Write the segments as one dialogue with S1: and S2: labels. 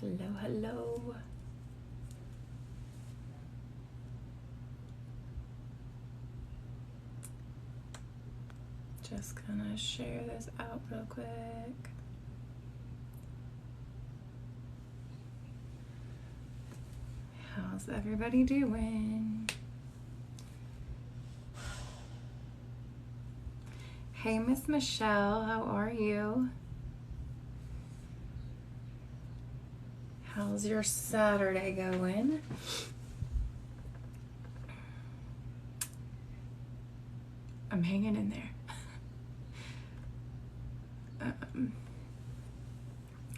S1: Hello, hello. Just gonna share this out real quick. How's everybody doing? Hey, Miss Michelle, how are you? How's your Saturday going? I'm hanging in there.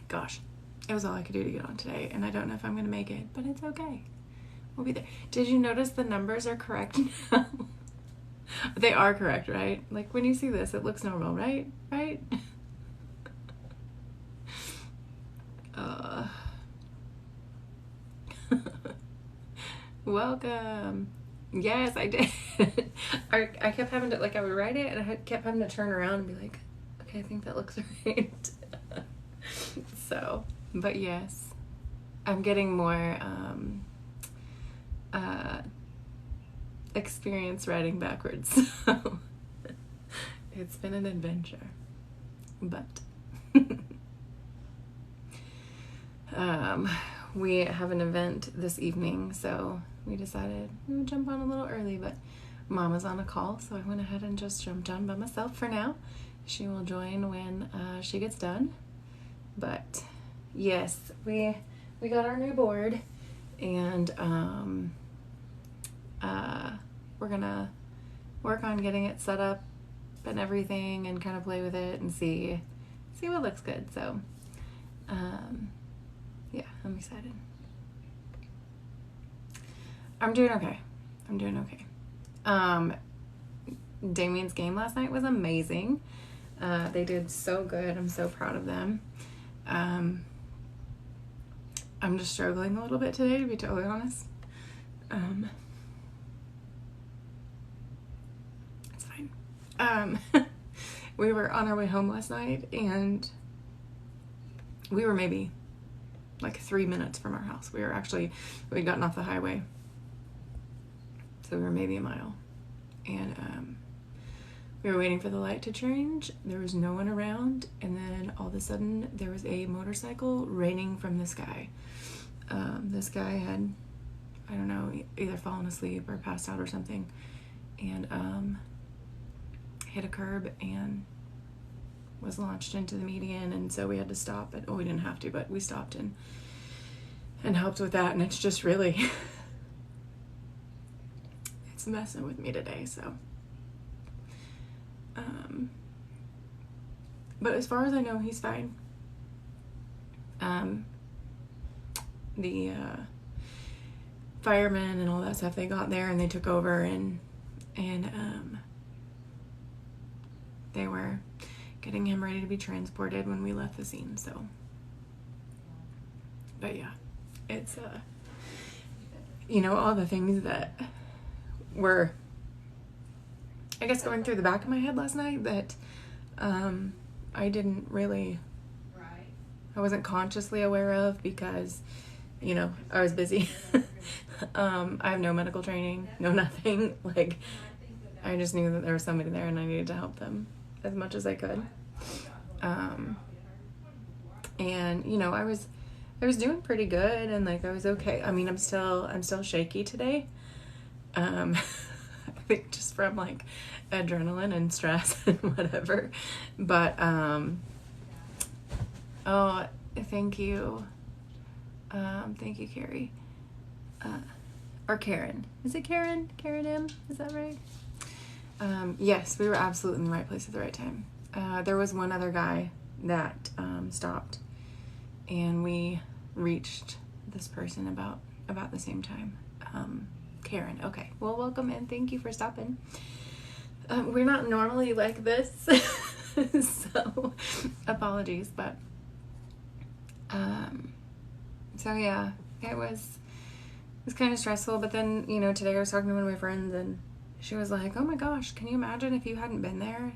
S1: Gosh, it was all I could do to get on today, and I don't know if I'm going to make it, but it's okay. We'll be there. Did you notice the numbers are correct now? They are correct, right? Like, when you see this, it looks normal, right? Right? Welcome. Yes, I did. I kept having to, like, I would write it, and I kept having to turn around and be like, okay, I think that looks right. So, but yes, I'm getting more experience writing backwards. So it's been an adventure, but we have an event this evening, so we decided we would jump on a little early, but Mama's on a call, so I went ahead and just jumped on by myself for now. She will join when she gets done. But yes, we got our new board, and we're gonna work on getting it set up and everything, and kind of play with it and see what looks good. So yeah, I'm excited. I'm doing okay. Damien's game last night was amazing. They did so good. I'm so proud of them. I'm just struggling a little bit today, to be totally honest. It's fine. We were on our way home last night, and we were maybe like 3 minutes from our house. We'd gotten off the highway, so we were maybe a mile, and we were waiting for the light to change. There was no one around, and then all of a sudden there was a motorcycle raining from the sky. This guy had, I don't know, either fallen asleep or passed out or something, and hit a curb and was launched into the median, and so we had to stop. We didn't have to, but we stopped and helped with that, and it's just really it's messing with me today, so but as far as I know, he's fine. The firemen and all that stuff, they got there and they took over, and they were getting him ready to be transported when we left the scene. So, but yeah, it's all the things that were, I guess, going through the back of my head last night that I didn't really, I wasn't consciously aware of because, I was busy. I have no medical training, no nothing. Like, I just knew that there was somebody there and I needed to help them as much as I could. And, I was doing pretty good, and like I was okay. I mean, I'm still shaky today. I think just from like adrenaline and stress and whatever. But oh, thank you. Thank you, Carrie. Or Karen. Is it Karen? Karen M? Is that right? Yes, we were absolutely in the right place at the right time. There was one other guy that stopped, and we reached this person about the same time. Karen. Okay. Well, welcome, and thank you for stopping. We're not normally like this, so apologies, but so yeah, it was kind of stressful. But then, today I was talking to one of my friends, and she was like, oh my gosh, can you imagine if you hadn't been there,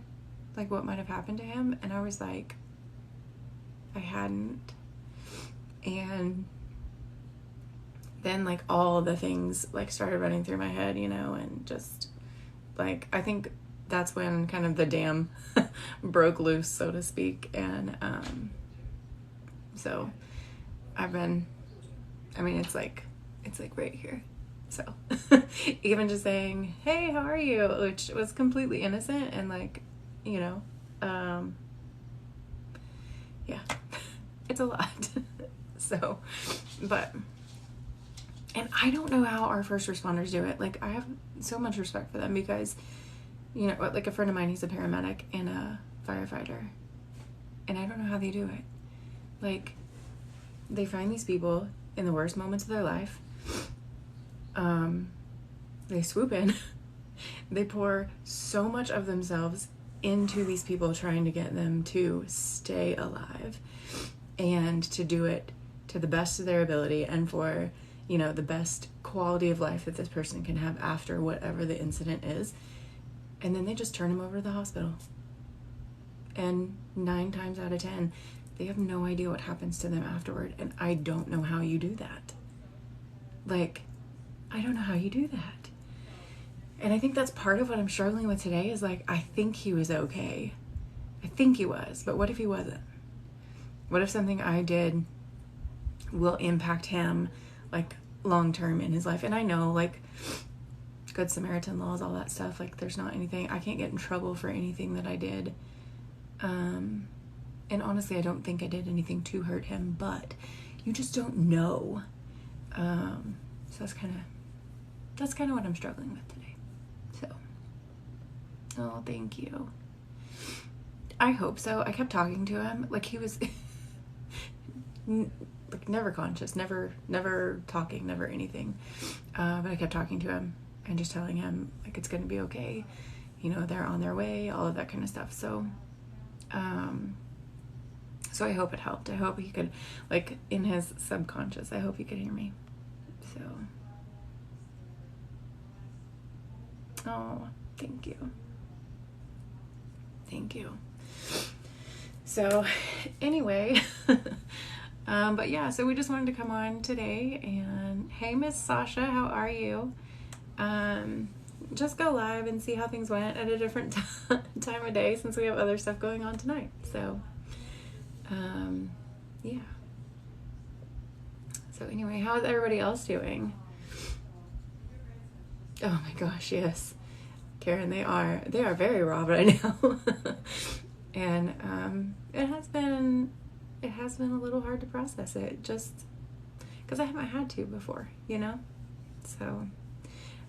S1: like what might have happened to him? And I was like, I hadn't. And then, like, all the things, like, started running through my head, you know, and just, like, I think that's when kind of the dam broke loose, so to speak. And so it's like right here. So even just saying, hey, how are you? Which was completely innocent and, like, you know, yeah, it's a lot. So, but, and I don't know how our first responders do it. Like, I have so much respect for them because, you know, like, a friend of mine, he's a paramedic and a firefighter, and I don't know how they do it. Like, they find these people in the worst moments of their life. They swoop in. They pour so much of themselves into these people, trying to get them to stay alive and to do it to the best of their ability and for, you know, the best quality of life that this person can have after whatever the incident is. And then they just turn them over to the hospital. And 9 times out of 10, they have no idea what happens to them afterward. And I don't know how you do that. Like, I don't know how you do that. And I think that's part of what I'm struggling with today is, like, I think he was okay. I think he was. But what if he wasn't? What if something I did will impact him, like, long term in his life? And I know, like, Good Samaritan laws, all that stuff, like, there's not anything, I can't get in trouble for anything that I did. And honestly, I don't think I did anything to hurt him, but you just don't know. So that's kind of what I'm struggling with today. So, oh, thank you. I hope so. I kept talking to him, like, he was like, never conscious, never talking, never anything. But I kept talking to him and just telling him, like, it's going to be okay. You know, they're on their way, all of that kind of stuff. So, so I hope it helped. I hope he could, like, in his subconscious, I hope he could hear me. So, oh, thank you. Thank you. So, anyway, but yeah, so we just wanted to come on today and, hey, Miss Sasha, how are you? Just go live and see how things went at a different time of day since we have other stuff going on tonight. So, yeah. So anyway, how is everybody else doing? Oh my gosh, yes. Karen, they are very raw right now. And it has been a little hard to process it, just because I haven't had to before, you know? So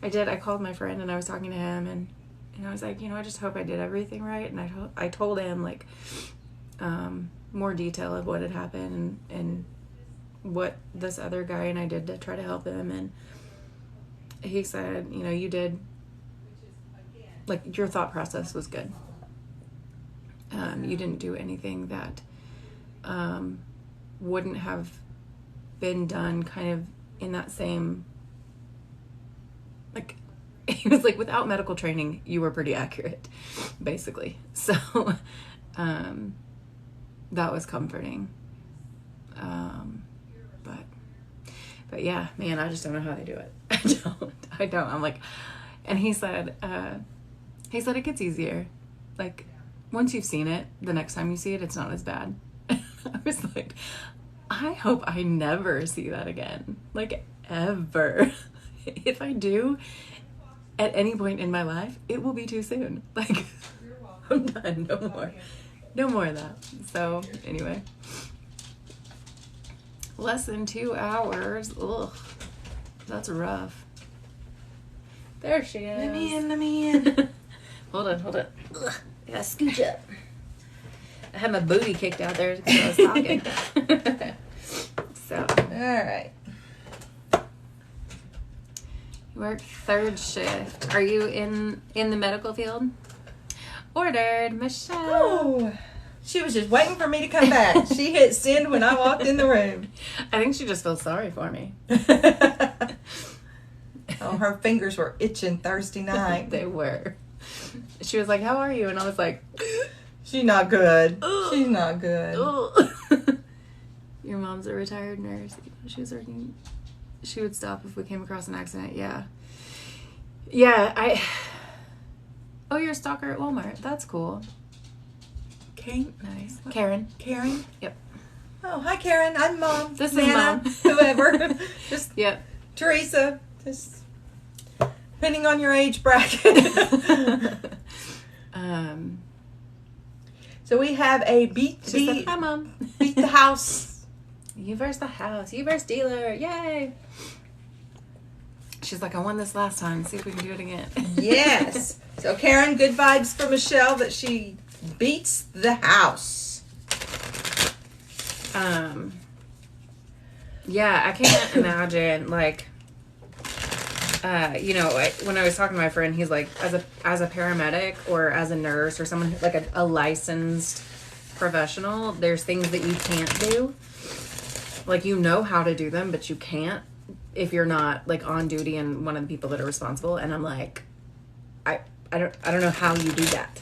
S1: I called my friend and I was talking to him and I was like, you know, I just hope I did everything right. And I told him, like, more detail of what had happened and what this other guy and I did to try to help him. And he said, you know, you did, like, your thought process was good. You didn't do anything that wouldn't have been done kind of in that same, like, he was like, without medical training, you were pretty accurate, basically. So, that was comforting. But yeah, man, I just don't know how they do it. I don't. I'm like, and he said it gets easier. Like, once you've seen it, the next time you see it, it's not as bad. I was like, I hope I never see that again. Like, ever. If I do, at any point in my life, it will be too soon. Like, I'm done. No more. No more of that. So, anyway. Less than 2 hours. Ugh. That's rough. There she is.
S2: Let me in.
S1: Hold on. Ugh. I gotta scooch up. I had my booty kicked out there because I was talking. So.
S2: Alright.
S1: You work third shift. Are you in the medical field? Ordered, Michelle.
S2: Oh, she was just waiting for me to come back. She hit send when I walked in the room.
S1: I think she just feels sorry for me.
S2: Oh, her fingers were itching Thursday night.
S1: They were. She was like, how are you? And I was like,
S2: she's not good. She's not good.
S1: You're Your mom's a retired nurse. She was working. She would stop if we came across an accident. Yeah. Yeah, Oh, you're a stalker at Walmart. That's cool.
S2: Kate?
S1: Nice. Karen.
S2: Karen?
S1: Yep.
S2: Oh, hi, Karen. I'm Mom.
S1: This is
S2: Nana,
S1: Mom.
S2: Whoever. Just
S1: Yep.
S2: Teresa. Just depending on your age bracket. So we have a beat
S1: She said,
S2: the
S1: hi, Mom.
S2: beat the house.
S1: You versus the house. You versus dealer. Yay. She's like, I won this last time. See if we can do it again.
S2: Yes. So Karen, good vibes for Michelle that she beats the house.
S1: Yeah, I can't imagine, like, when I was talking to my friend, he's like, as a paramedic or as a nurse or someone like a licensed professional, there's things that you can't do. Like, you know how to do them, but you can't if you're not like on duty and one of the people that are responsible. And I'm like, I don't know how you do that,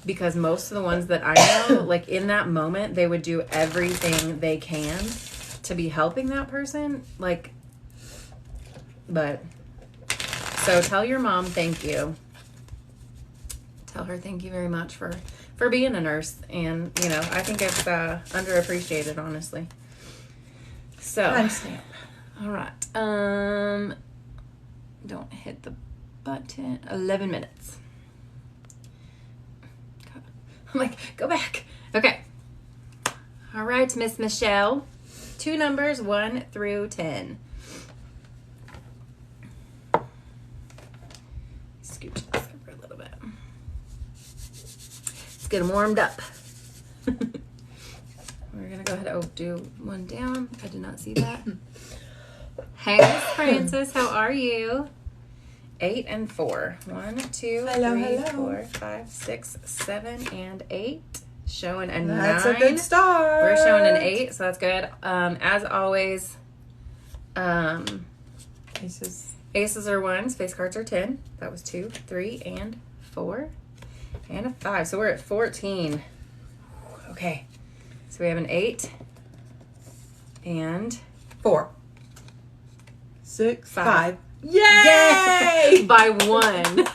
S1: because most of the ones that I know, like in that moment, they would do everything they can to be helping that person. Like, but so tell your mom thank you. Tell her thank you very much for being a nurse, and I think it's underappreciated, honestly. So
S2: Timestamp.
S1: all right. Don't hit the button. 11 minutes. I'm like, go back. Okay. All right, Miss Michelle. 2 numbers, 1 through 10. Scooch this over a little bit. Let's get them warmed up. We're gonna go ahead and do one down. I did not see that. Hey, Miss Francis, how are you? 8 and 4. 1, 2,
S2: Hello,
S1: 3,
S2: hello.
S1: 4, 5, 6, 7, and 8. Showing a 9.
S2: That's a good start.
S1: We're showing an 8, so that's good. As always, aces are 1s, face cards are 10. That was 2, 3, and 4, and a 5. So we're at 14. Okay. So we have an 8 and
S2: 4, 6,
S1: 5.
S2: 5. Yay!
S1: By 1.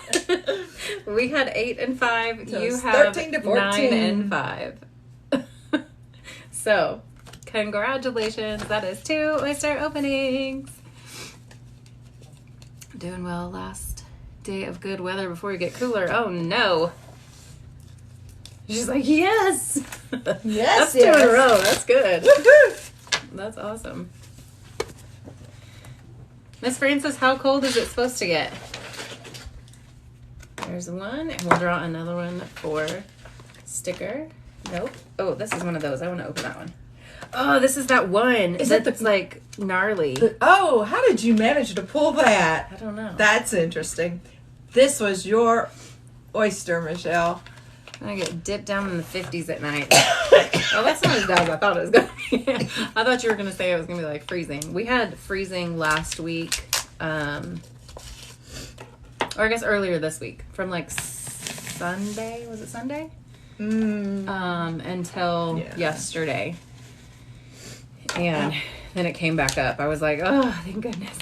S1: We had 8 and 5.
S2: So
S1: you
S2: it's
S1: have
S2: 13 to 14.
S1: 9 and 5. So, congratulations. That is 2 oyster openings. Doing well. Last day of good weather before you get cooler. Oh, no. She's like, yes.
S2: Yes,
S1: That's 2 in a row. That's good.
S2: Woohoo!
S1: That's awesome. Miss Francis, how cold is it supposed to get? There's 1, and we'll draw another one for sticker. Nope. Oh, this is one of those. I want to open that one. Oh, this is that one.
S2: Is it
S1: that's like gnarly?
S2: Oh, how did you manage to pull that?
S1: I don't know.
S2: That's interesting. This was your oyster, Michelle.
S1: I get dipped down in the 50s at night. Oh, that's not as bad as I thought it was going to be. I thought you were going to say it was going to be like freezing. We had freezing last week, or I guess earlier this week, from like Sunday. Was it Sunday? Until yesterday. And then it came back up. I was like, oh, thank goodness.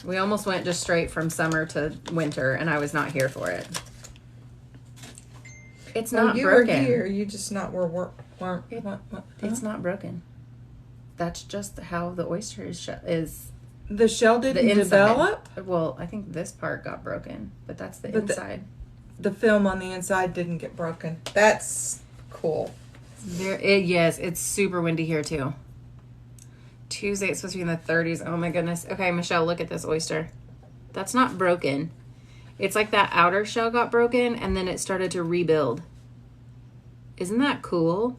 S1: We almost went just straight from summer to winter, and I was not here for it. It's not
S2: you
S1: broken.
S2: were here. You just not weren't.
S1: It's not broken. That's just how the oyster is.
S2: The shell didn't
S1: The inside.
S2: develop.
S1: Well, I think this part got broken, but that's the
S2: But
S1: inside.
S2: The film on the inside didn't get broken. That's cool.
S1: Yes, it's super windy here too. Tuesday, it's supposed to be in the 30s. Oh my goodness. Okay, Michelle, look at this oyster. That's not broken. It's like that outer shell got broken and then it started to rebuild. Isn't that cool?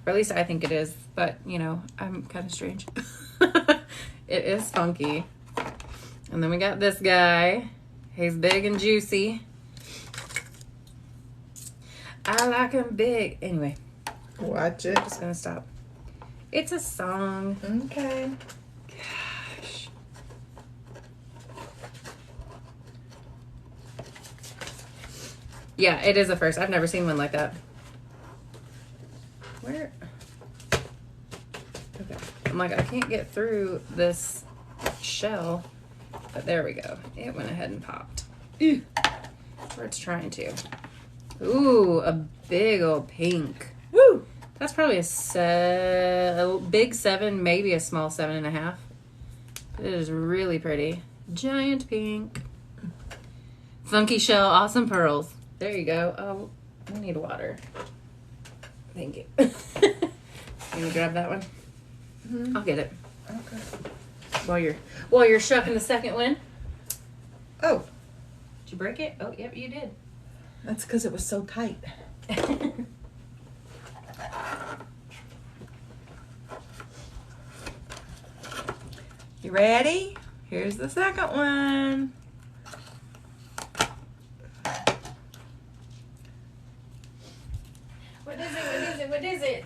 S1: Or at least I think it is. But, I'm kind of strange. It is funky. And then we got this guy. He's big and juicy. I like him big. Anyway.
S2: Watch it.
S1: Just gonna stop. It's a song.
S2: Okay.
S1: Gosh. Yeah, it is a first. I've never seen one like that. Where? I'm like, I can't get through this shell. But there we go. It went ahead and popped. Ew. Or it's trying to. Ooh, a big old pink.
S2: Woo!
S1: That's probably a big 7, maybe a small 7.5. It is really pretty. Giant pink. Funky shell, awesome pearls. There you go. Oh, we need water. Thank you. Can you grab that one?
S2: Mm-hmm.
S1: I'll get it.
S2: Okay.
S1: While you're shucking the second one.
S2: Oh,
S1: Did you break it? Oh, yep, you did.
S2: that's because it was so tight. You ready? Here's the second one.
S1: What is it? What is it? What is it?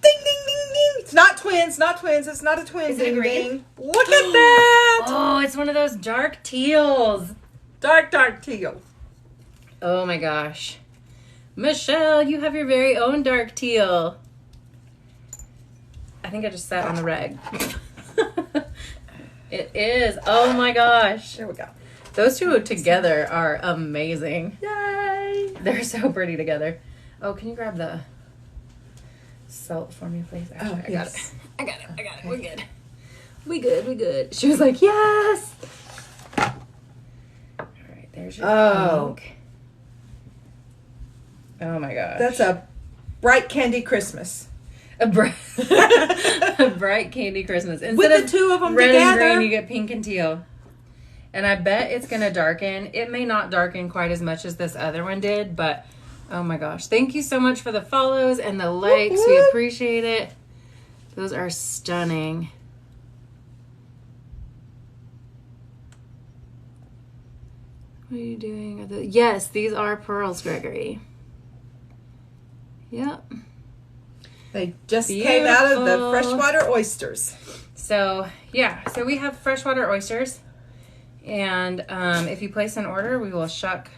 S2: Ding, ding, ding, ding. It's not twins, not twins. It's not a twin.
S1: Is it a
S2: Ding,
S1: green?
S2: ding. Look at that.
S1: Oh, it's one of those dark teals.
S2: Dark, dark teal.
S1: Oh my gosh. Michelle, you have your very own dark teal. I think I just sat on the rag. It is. Oh my gosh.
S2: There we go.
S1: Those two together are amazing.
S2: Yay.
S1: They're so pretty together. Oh, can you grab the salt for me, please? Actually, I got it. I got it.
S2: Okay.
S1: We're good. We good. She was like, yes. All right, there's your pink. Oh my gosh.
S2: That's a bright candy Christmas.
S1: A bright candy Christmas. Instead
S2: With the
S1: of
S2: two of them
S1: red
S2: together.
S1: and green, you get pink and teal. And I bet it's going to darken. It may not darken quite as much as this other one did, but oh my gosh. Thank you so much for the follows and the likes. We appreciate it. Those are stunning. What are you doing? Yes, these are pearls, Gregory. Yep.
S2: They just came out of the
S1: Beautiful.
S2: freshwater oysters.
S1: So, yeah. So we have freshwater oysters. And if you place an order, we will shuck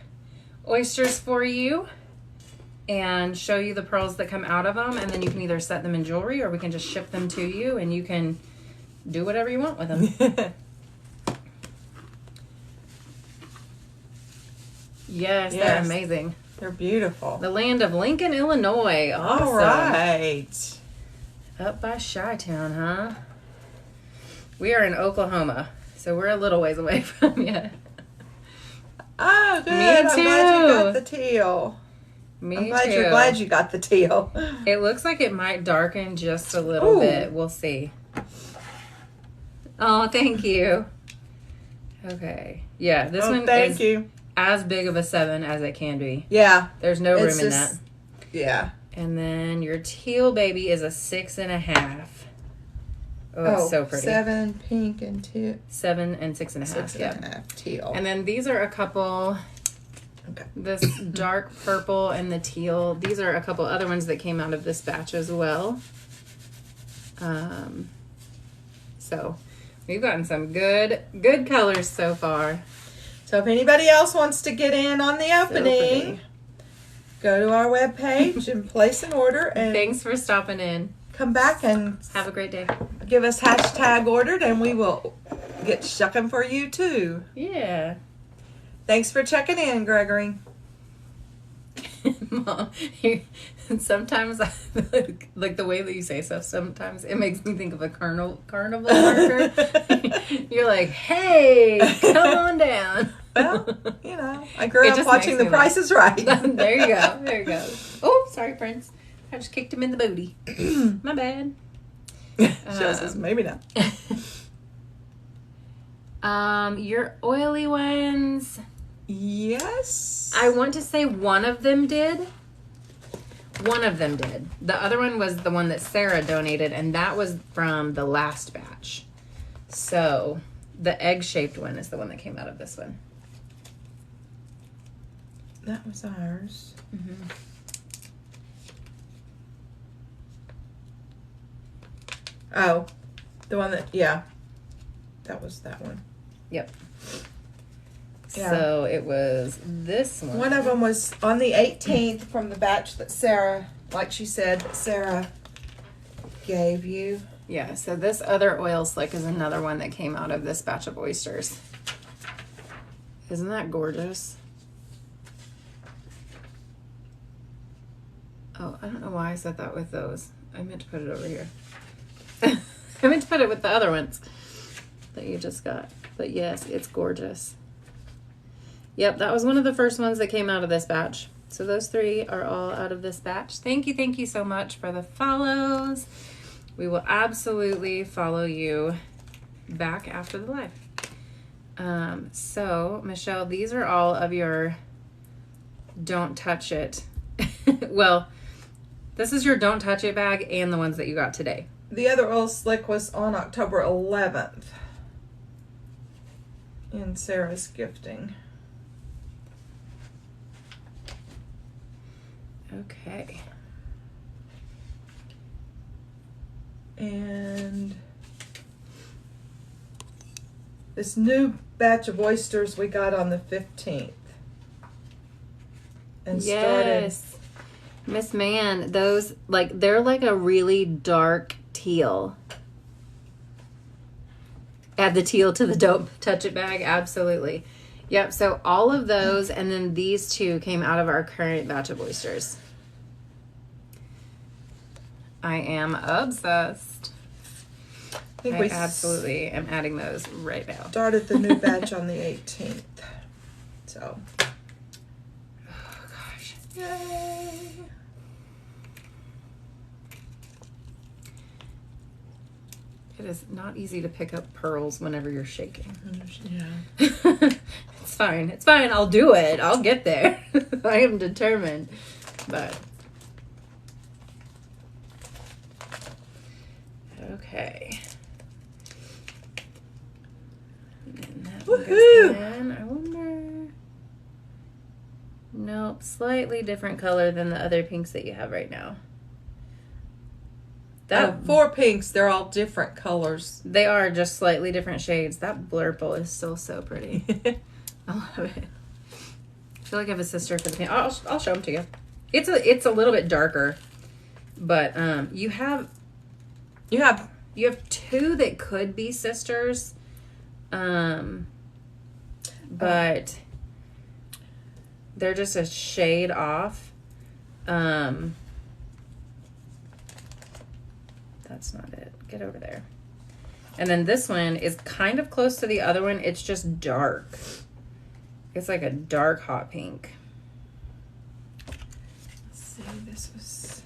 S1: oysters for you and show you the pearls that come out of them. And then you can either set them in jewelry or we can just ship them to you and you can do whatever you want with them. Yes, they're
S2: Yes.
S1: amazing.
S2: They're beautiful.
S1: The land of Lincoln, Illinois. Awesome.
S2: All right.
S1: Up by Chi-Town, huh? We are in Oklahoma, so we're a little ways away from you.
S2: Oh, good.
S1: Me
S2: I'm glad you
S1: too.
S2: got the teal.
S1: Me
S2: I'm glad
S1: too.
S2: you're glad you got the teal.
S1: It looks like it might darken just a little
S2: Ooh.
S1: bit. We'll see. Oh, thank you. Okay. Yeah, this one
S2: thank
S1: is
S2: you.
S1: as big of a 7 as it can be.
S2: Yeah.
S1: There's no
S2: It's
S1: room in
S2: just-
S1: that.
S2: Yeah.
S1: And then your teal baby is a 6.5. Oh, it's so pretty.
S2: 7 pink and
S1: 7 and 6.5.
S2: 6.5 teal.
S1: And then these are a couple.
S2: Okay.
S1: This dark purple and the teal. These are a couple other ones that came out of this batch as well. So we've gotten some good colors so far.
S2: So if anybody else wants to get in on the opening,
S1: pretty.
S2: go to our webpage and place an order and
S1: Thanks for stopping in.
S2: come back and
S1: Have a great day.
S2: give us hashtag ordered and we will get shucking for you too.
S1: Yeah.
S2: Thanks for checking in, Gregory.
S1: Mom, sometimes I, like the way that you say stuff, sometimes it makes me think of a carnival worker. You're like, hey, come on down.
S2: Well, you know, I grew
S1: It
S2: up
S1: just
S2: watching
S1: makes
S2: The
S1: me
S2: Price is Right.
S1: There you go. There you go. Oh, sorry, Prince. I just kicked him in the booty. My bad.
S2: Shows us, maybe not.
S1: Your oily ones.
S2: Yes.
S1: I want to say one of them did. One of them did. The other one was the one that Sarah donated, and that was from the last batch. So the egg-shaped one is the one that came out of this one.
S2: That was ours.
S1: Mm-hmm.
S2: Oh, the one that, yeah. That was that one.
S1: Yep.
S2: Yeah.
S1: So it was this one.
S2: One of them was on the 18th from the batch that Sarah, like she said, that Sarah gave you.
S1: Yeah, so this other oil slick is another one that came out of this batch of oysters. Isn't that gorgeous? Oh, I don't know why I said that with those. I meant to put it over here. I meant to put it with the other ones that you just got. But yes, it's gorgeous. Yep, that was one of the first ones that came out of this batch. So those 3 are all out of this batch. Thank you so much for the follows. We will absolutely follow you back after the live. So, Michelle, these are all of your don't touch it. Well, this is your don't touch it bag and the ones that you got today.
S2: The other oil slick was on October 11th in Sarah's gifting.
S1: Okay.
S2: And this new batch of oysters we got on the 15th. And
S1: Yes. Miss Man, those, like, they're like a really dark teal. Add the teal to the don't touch it bag. Absolutely. Yep. So all of those, and then these 2 came out of our current batch of oysters. I am obsessed.
S2: I think
S1: I
S2: we
S1: absolutely am adding those right now.
S2: started the new batch on the 18th. So,
S1: Oh gosh.
S2: yay.
S1: It is not easy to pick up pearls whenever you're shaking.
S2: Yeah.
S1: It's fine. It's fine. I'll do it. I'll get there. I am determined. But okay. And that one goes
S2: Woohoo!
S1: in. I wonder. Nope. Slightly different color than the other pinks that you have right now. That
S2: 4 pinks, they're all different colors.
S1: They are just slightly different shades. That blurple is still so pretty. I love it. I feel like I have a sister for the pink. I'll show them to you. It's a little bit darker, but you have 2 that could be sisters, but they're just a shade off. That's not it. Get over there. And then this one is kind of close to the other one. It's just dark. It's like a dark hot pink.
S2: Let's see, this was...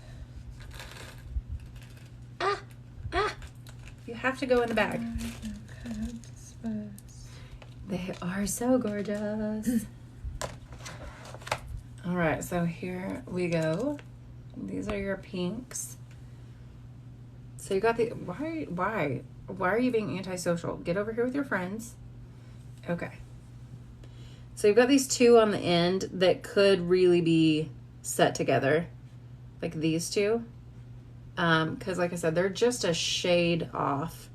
S1: You have to go in the bag.
S2: Okay,
S1: They are so gorgeous. All right, so here we go. These are your pinks. So you got the, why are you being antisocial? Get over here with your friends. Okay. So you've got these 2 on the end that could really be set together. Like these 2. Because like I said, they're just a shade off.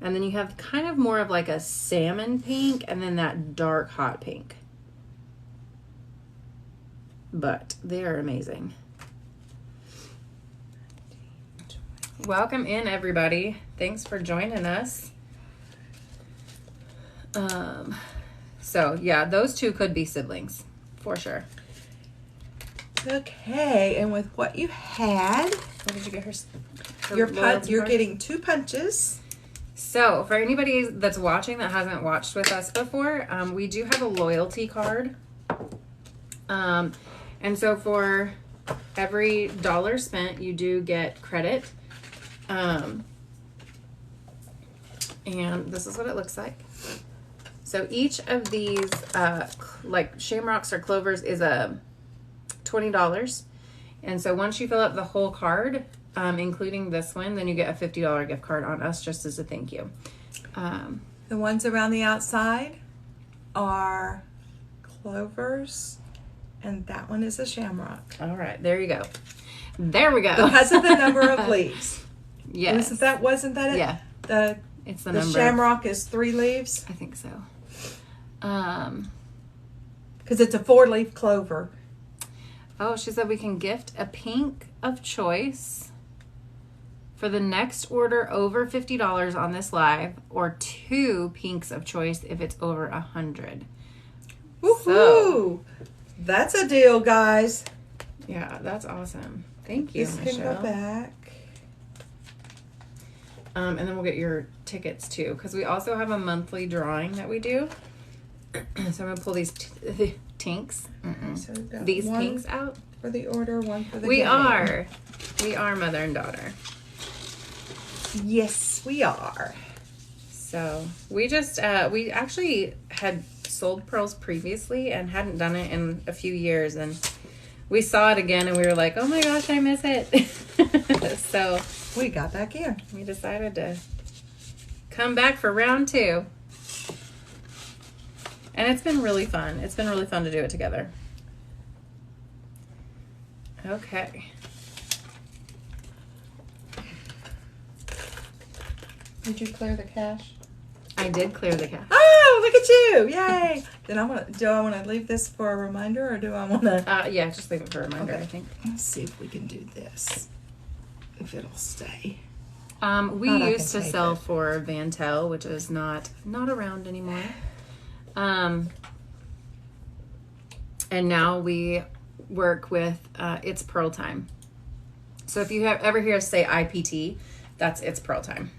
S1: And then you have kind of more of like a salmon pink and then that dark hot pink. But they are amazing. Welcome in, everybody. Thanks for joining us. So yeah, those 2 could be siblings for sure.
S2: Okay, and with what you had,
S1: What did you get her?
S2: you're getting 2 punches.
S1: So for anybody that's watching that hasn't watched with us before, we do have a loyalty card. And so for every $1 spent, you do get credit. And this is what it looks like. So each of these, like shamrocks or clovers, is a $20. And so once you fill up the whole card, including this one, then you get a $50 gift card on us just as a thank you.
S2: The ones around the outside are clovers, and that one is a shamrock.
S1: All right, there you go. There we go.
S2: Because of the number of leaves.
S1: Yes.
S2: Wasn't that it?
S1: Yeah. It's the number.
S2: Shamrock is 3 leaves?
S1: I think so.
S2: Because it's a 4-leaf clover.
S1: Oh, she said we can gift a pink of choice. for the next order over $50 on this live, or 2 pinks of choice if it's over 100.
S2: Woohoo!
S1: So,
S2: that's a deal, guys.
S1: yeah, that's awesome. Thank you,
S2: This
S1: Michelle.
S2: can go back.
S1: And then we'll get your tickets too, because we also have a monthly drawing that we do. So I'm gonna pull these tinks,
S2: So we've got
S1: these
S2: one
S1: pinks out.
S2: for the order, one for the
S1: We
S2: game.
S1: are mother and daughter.
S2: Yes, we are.
S1: So we just we actually had sold pearls previously and hadn't done it in a few years, and we saw it again and we were like, oh my gosh, I miss it. So
S2: We got back in.
S1: we decided to come back for round 2. And it's been really fun. It's been really fun to do it together. Okay.
S2: Did you clear the cache?
S1: I did clear the cache.
S2: Oh, look at you! Yay! Then do I want to leave this for a reminder, or do I want to?
S1: Yeah, just leave it for a reminder,
S2: Okay.
S1: I think.
S2: Let's see if we can do this. If it'll stay.
S1: We
S2: Thought I
S1: used to
S2: could tape
S1: sell
S2: it.
S1: for Vantel, which is not around anymore. And now we work with It's Pearl Time. So if you ever hear us say IPT, that's It's Pearl Time.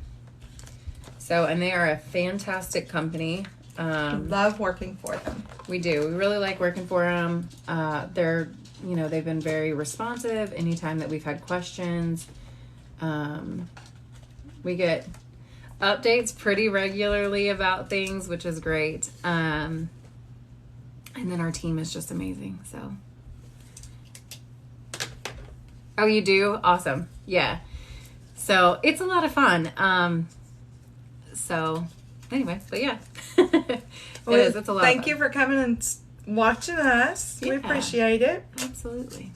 S1: So, and they are a fantastic company.
S2: Love working for them.
S1: We do. We really like working for them. They're, they've been very responsive anytime that we've had questions. We get updates pretty regularly about things, which is great. And then our team is just amazing. So, oh, you do? Awesome. Yeah. So it's a lot of fun. So anyway, but yeah, it is. It's a lot.
S2: Thank you for coming and watching us. We
S1: Yeah.
S2: appreciate it.
S1: Absolutely.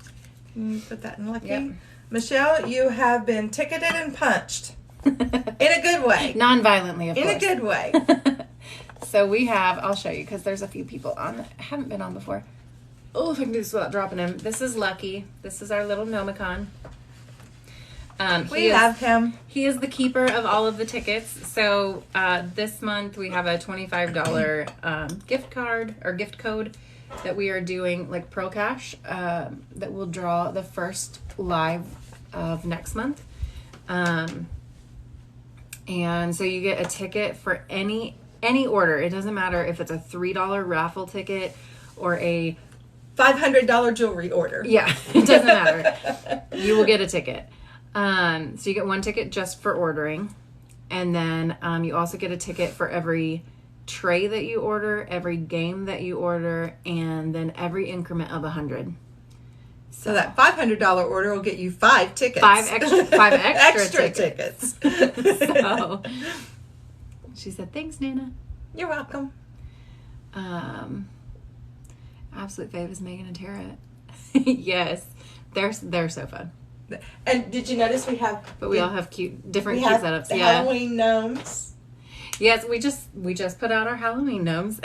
S2: Can you put that in Lucky?
S1: Yep.
S2: Michelle, you have been ticketed and punched in a good way.
S1: Non-violently, of
S2: In
S1: course.
S2: a good way.
S1: So we have, I'll show you because there's a few people on that haven't been on before. Oh, if I can do this without dropping him. This is Lucky. This is our little Nomicon.
S2: We love him.
S1: He is the keeper of all of the tickets. So this month we have a $25 gift card or gift code that we are doing, like Pearl Cash, that will draw the first live of next month. And so you get a ticket for any order. It doesn't matter if it's a $3 raffle ticket or a
S2: $500 jewelry order.
S1: yeah, it doesn't matter. You will get a ticket. So you get one ticket just for ordering, and then you also get a ticket for every tray that you order, every game that you order, and then every increment of 100.
S2: So that $500 order will get you 5 tickets.
S1: Five extra
S2: tickets.
S1: So she said, "Thanks, Nana."
S2: You're welcome.
S1: Absolute fave is Megan and Tara. Yes, they're so fun.
S2: And did you notice we have?
S1: But we all have different
S2: we
S1: cute
S2: have
S1: setups.
S2: the
S1: Yeah.
S2: Halloween gnomes.
S1: Yes, we just put out our Halloween gnomes.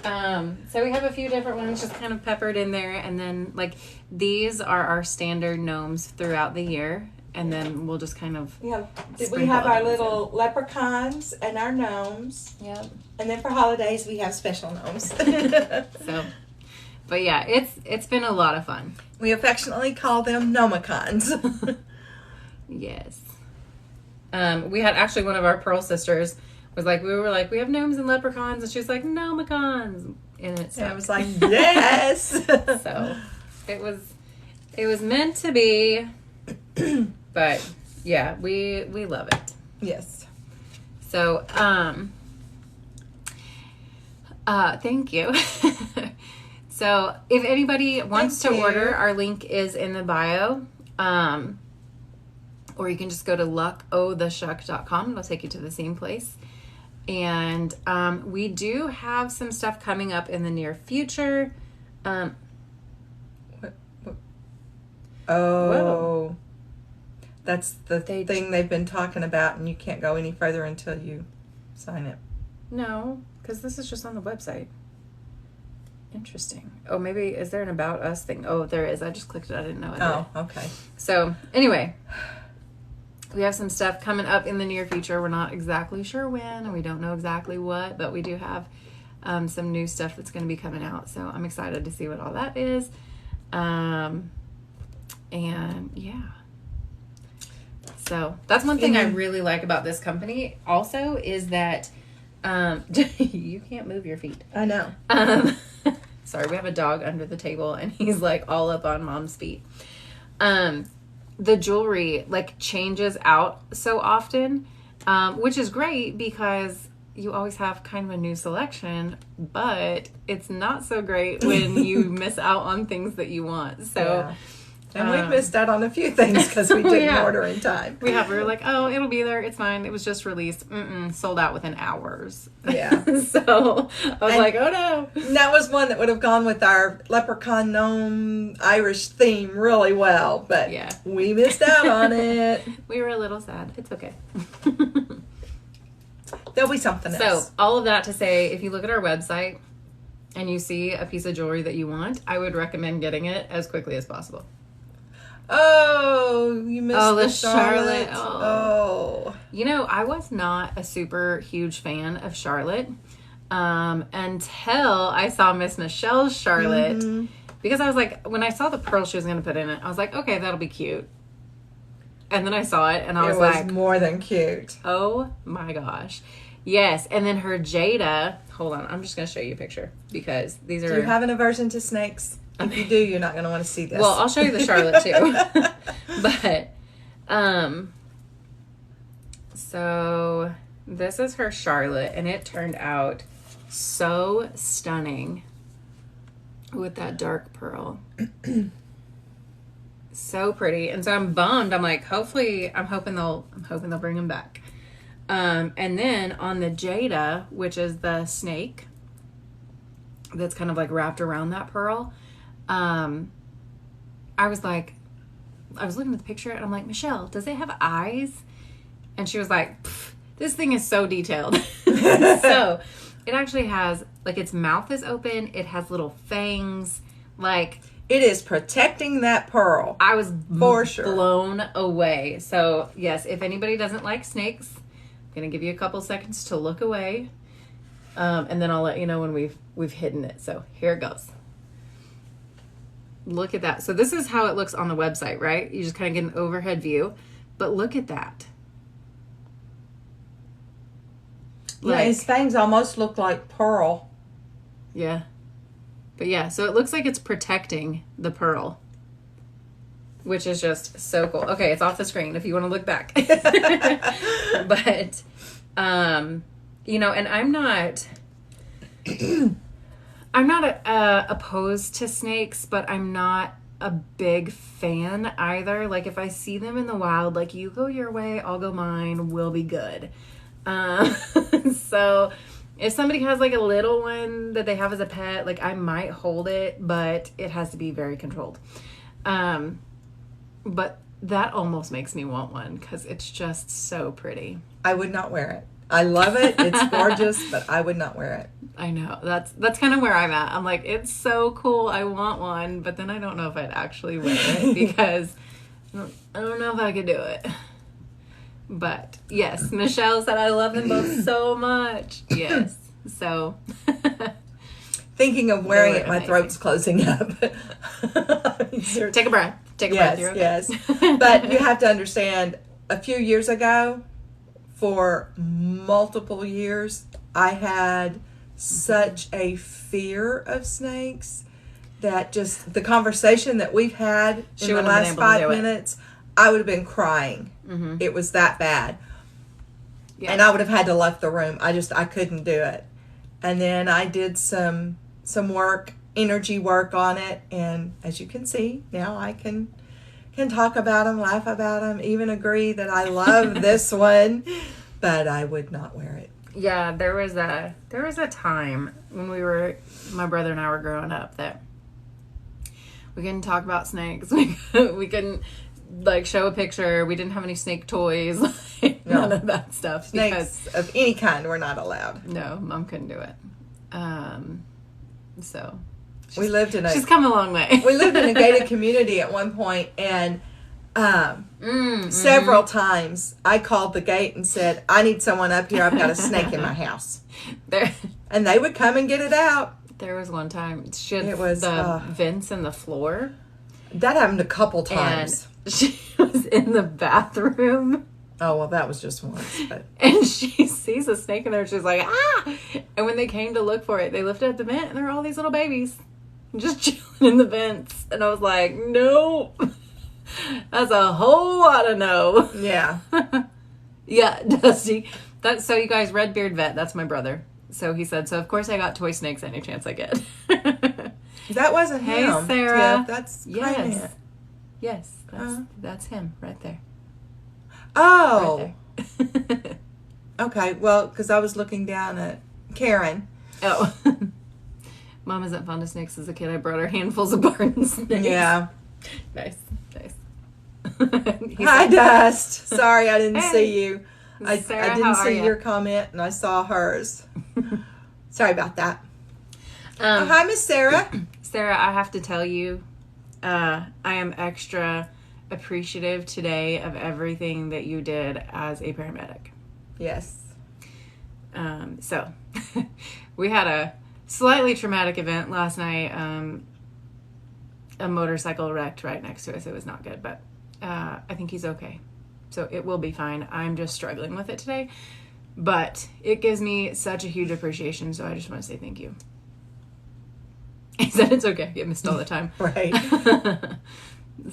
S1: So we have a few different ones just kind of peppered in there, and then like these are our standard gnomes throughout the year, and then we'll just kind of
S2: We have
S1: Sprinkle
S2: our
S1: others
S2: little leprechauns and our gnomes,
S1: yep.
S2: and then for holidays we have special gnomes.
S1: So, but yeah, it's been a lot of fun.
S2: We affectionately call them gnomicons.
S1: Yes. We had actually one of our Pearl sisters was like, we have gnomes and leprechauns, and she was like, Nomicons, and it's
S2: I was like, yes.
S1: so it was meant to be, but yeah, we love it.
S2: Yes.
S1: So thank you. So if anybody wants
S2: Thank
S1: to
S2: you.
S1: order, our link is in the bio. Or you can just go to luckotheshuck.com. It'll take you to the same place. And we do have some stuff coming up in the near future.
S2: Oh.
S1: Whoa.
S2: That's the thing they've been talking about, and you can't go any further until you sign it.
S1: No, because this is just on the website. Interesting. Oh, maybe, is there an About Us thing? Oh, there is. I just clicked it. I didn't know it.
S2: Oh, okay.
S1: So, anyway. we have some stuff coming up in the near future. We're not exactly sure when, and we don't know exactly what, but we do have some new stuff that's going to be coming out. So I'm excited to see what all that is. And yeah. So that's one thing I really like about this company also is that you can't move your feet.
S2: I know.
S1: Sorry, we have a dog under the table and he's like all up on Mom's feet. The jewelry like changes out so often, which is great because you always have kind of a new selection, but it's not so great when you miss out on things that you want. So,
S2: yeah. And we've missed out on a few things because we didn't order in time.
S1: We were like, oh, it'll be there. It's fine. It was just released. Sold out within hours.
S2: Yeah.
S1: So I was like, oh no.
S2: That was one that would have gone with our leprechaun gnome Irish theme really well, but
S1: yeah,
S2: we missed out on it.
S1: We were a little sad. It's okay.
S2: There'll be something else.
S1: So all of that to say, if you look at our website and you see a piece of jewelry that you want, I would recommend getting it as quickly as possible.
S2: Oh, you missed
S1: the
S2: Charlotte.
S1: Oh. You know, I was not a super huge fan of Charlotte until I saw Miss Michelle's Charlotte. Mm-hmm. Because I was like, when I saw the pearl she was going to put in it, I was like, okay, that'll be cute. And then I saw it and I was like,
S2: more than cute.
S1: Oh my gosh. Yes. And then her Jada, hold on, I'm just going to show you a picture because these are...
S2: Do you have an aversion to snakes? If you do, you're not going to want to see this.
S1: Well, I'll show you the Charlotte too. But, so this is her Charlotte and it turned out so stunning with that dark pearl. So pretty. And so I'm bummed. I'm like, I'm hoping they'll bring him back. And then on the Jada, which is the snake that's kind of like wrapped around that pearl, I was looking at the picture and I'm like, Michelle, does it have eyes? And she was like, this thing is so detailed. So it actually has, like, its mouth is open. It has little fangs. Like,
S2: it is protecting that pearl.
S1: I was
S2: for sure
S1: blown away. So yes, if anybody doesn't like snakes, I'm going to give you a couple seconds to look away. And then I'll let you know when we've hidden it. So here it goes. Look at that. So this is how it looks on the website, right? You just kind of get an overhead view. But look at that.
S2: Yeah, his fangs almost look like pearl.
S1: Yeah. But yeah, so it looks like it's protecting the pearl, which is just so cool. Okay, it's off the screen if you want to look back. But, you know, and I'm not opposed to snakes, but I'm not a big fan either. Like, if I see them in the wild, like, you go your way, I'll go mine, we'll be good. So if somebody has like a little one that they have as a pet, like I might hold it, but it has to be very controlled. But that almost makes me want one because it's just so pretty.
S2: I would not wear it. I love it. It's gorgeous, but I would not wear it.
S1: I know. That's kind of where I'm at. I'm like, it's so cool. I want one, but then I don't know if I'd actually wear it because I don't know if I could do it. But yes, Michelle said I love them both so much. Yes. So
S2: thinking of wearing it, my throat's closing up.
S1: Take a breath. Take a breath. You're okay.
S2: Yes. But you have to understand, a few years ago, for multiple years, I had such a fear of snakes that just the conversation that we've had in the last 5 minutes, I would have been crying. Mm-hmm. It was that bad. Yeah. And I would have had to left the room. I couldn't do it. And then I did some work, energy work on it. And as you can see, now I can talk about them, laugh about them, even agree that I love this one, but I would not wear it.
S1: Yeah, there was a time when my brother and I were growing up that we couldn't talk about snakes. We couldn't like show a picture. We didn't have any snake toys. None of that stuff.
S2: Snakes of any kind were not allowed.
S1: No, Mom couldn't do it.
S2: She's come
S1: a long way.
S2: We lived in a gated community at one point, and Several times I called the gate and said, I need someone up here. I've got a snake in my house. And they would come and get it out.
S1: There was one time she had
S2: It was,
S1: the vents in the floor.
S2: That happened a couple times.
S1: And she was in the bathroom.
S2: Oh, well, that was just once. But.
S1: And she sees a snake in there. She's like, ah! And when they came to look for it, they lifted up the vent, and there were all these little babies just chilling in the vents. And I was like, no. That's a whole lot of no.
S2: Yeah.
S1: Yeah, Dusty. So you guys, Redbeard Vet, that's my brother. So he said, so of course I got toy snakes any chance I get.
S2: That wasn't
S1: Hey,
S2: him.
S1: Sarah.
S2: Yeah, that's
S1: Yes. Yes, that's him right there.
S2: Oh.
S1: Right there.
S2: Okay, well, because I was looking down at Karen.
S1: Oh. Mom isn't fond of snakes as a kid. I brought her handfuls of barn snakes.
S2: Yeah.
S1: Nice.
S2: Hi, Dust. Sorry I didn't
S1: Hey.
S2: see you. I
S1: Sarah,
S2: didn't
S1: how are
S2: see
S1: ya?
S2: your comment, and I saw hers. Sorry about that.
S1: Um,
S2: Hi, Miss Sarah.
S1: Sarah, I have to tell you, I am extra appreciative today of everything that you did as a paramedic.
S2: Yes.
S1: So, we had a slightly traumatic event last night. A motorcycle wrecked right next to us. It was not good, but I think he's okay. So it will be fine. I'm just struggling with it today. But it gives me such a huge appreciation, so I just want to say thank you. He said it's okay. I get missed all the time.
S2: Right.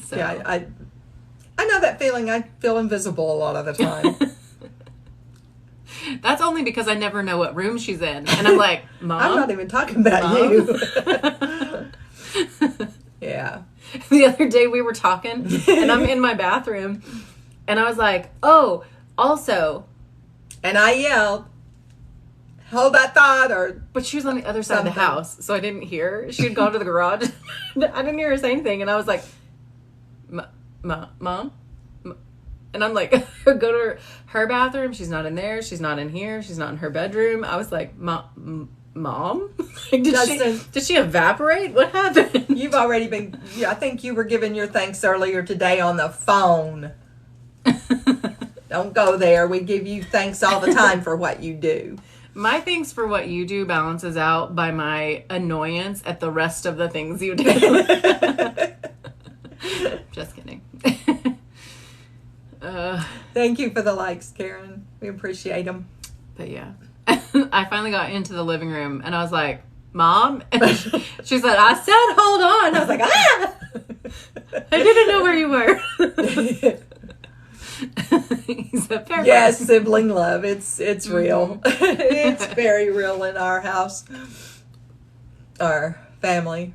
S1: So.
S2: Yeah, I know that feeling. I feel invisible a lot of the time.
S1: That's only because I never know what room she's in. And I'm like, Mom?
S2: I'm not even talking about
S1: Mom?
S2: you. Yeah.
S1: The other day we were talking, and I'm in my bathroom, and I was like, oh, also...
S2: And I yelled, hold that thought, or...
S1: But she was on the other side of
S2: Something.
S1: the house, so I didn't hear her. She had gone to the garage. I didn't hear her say anything, and I was like, Mom? And I'm like, go to her bathroom. She's not in there. She's not in here. She's not in her bedroom. I was like, Mom? Like, did she evaporate? What happened?
S2: You've already been... Yeah, I think you were giving your thanks earlier today on the phone. Don't go there. We give you thanks all the time for what you do.
S1: My thanks for what you do balances out by my annoyance at the rest of the things you do. Just kidding.
S2: Thank you for the likes, Karen. We appreciate them.
S1: But yeah. I finally got into the living room and I was like, Mom? And she said, I said, hold on. I was like, ah! I didn't know where you were. He's a parent.
S2: Yes, sibling love. It's real. It's very real in our house. Our family.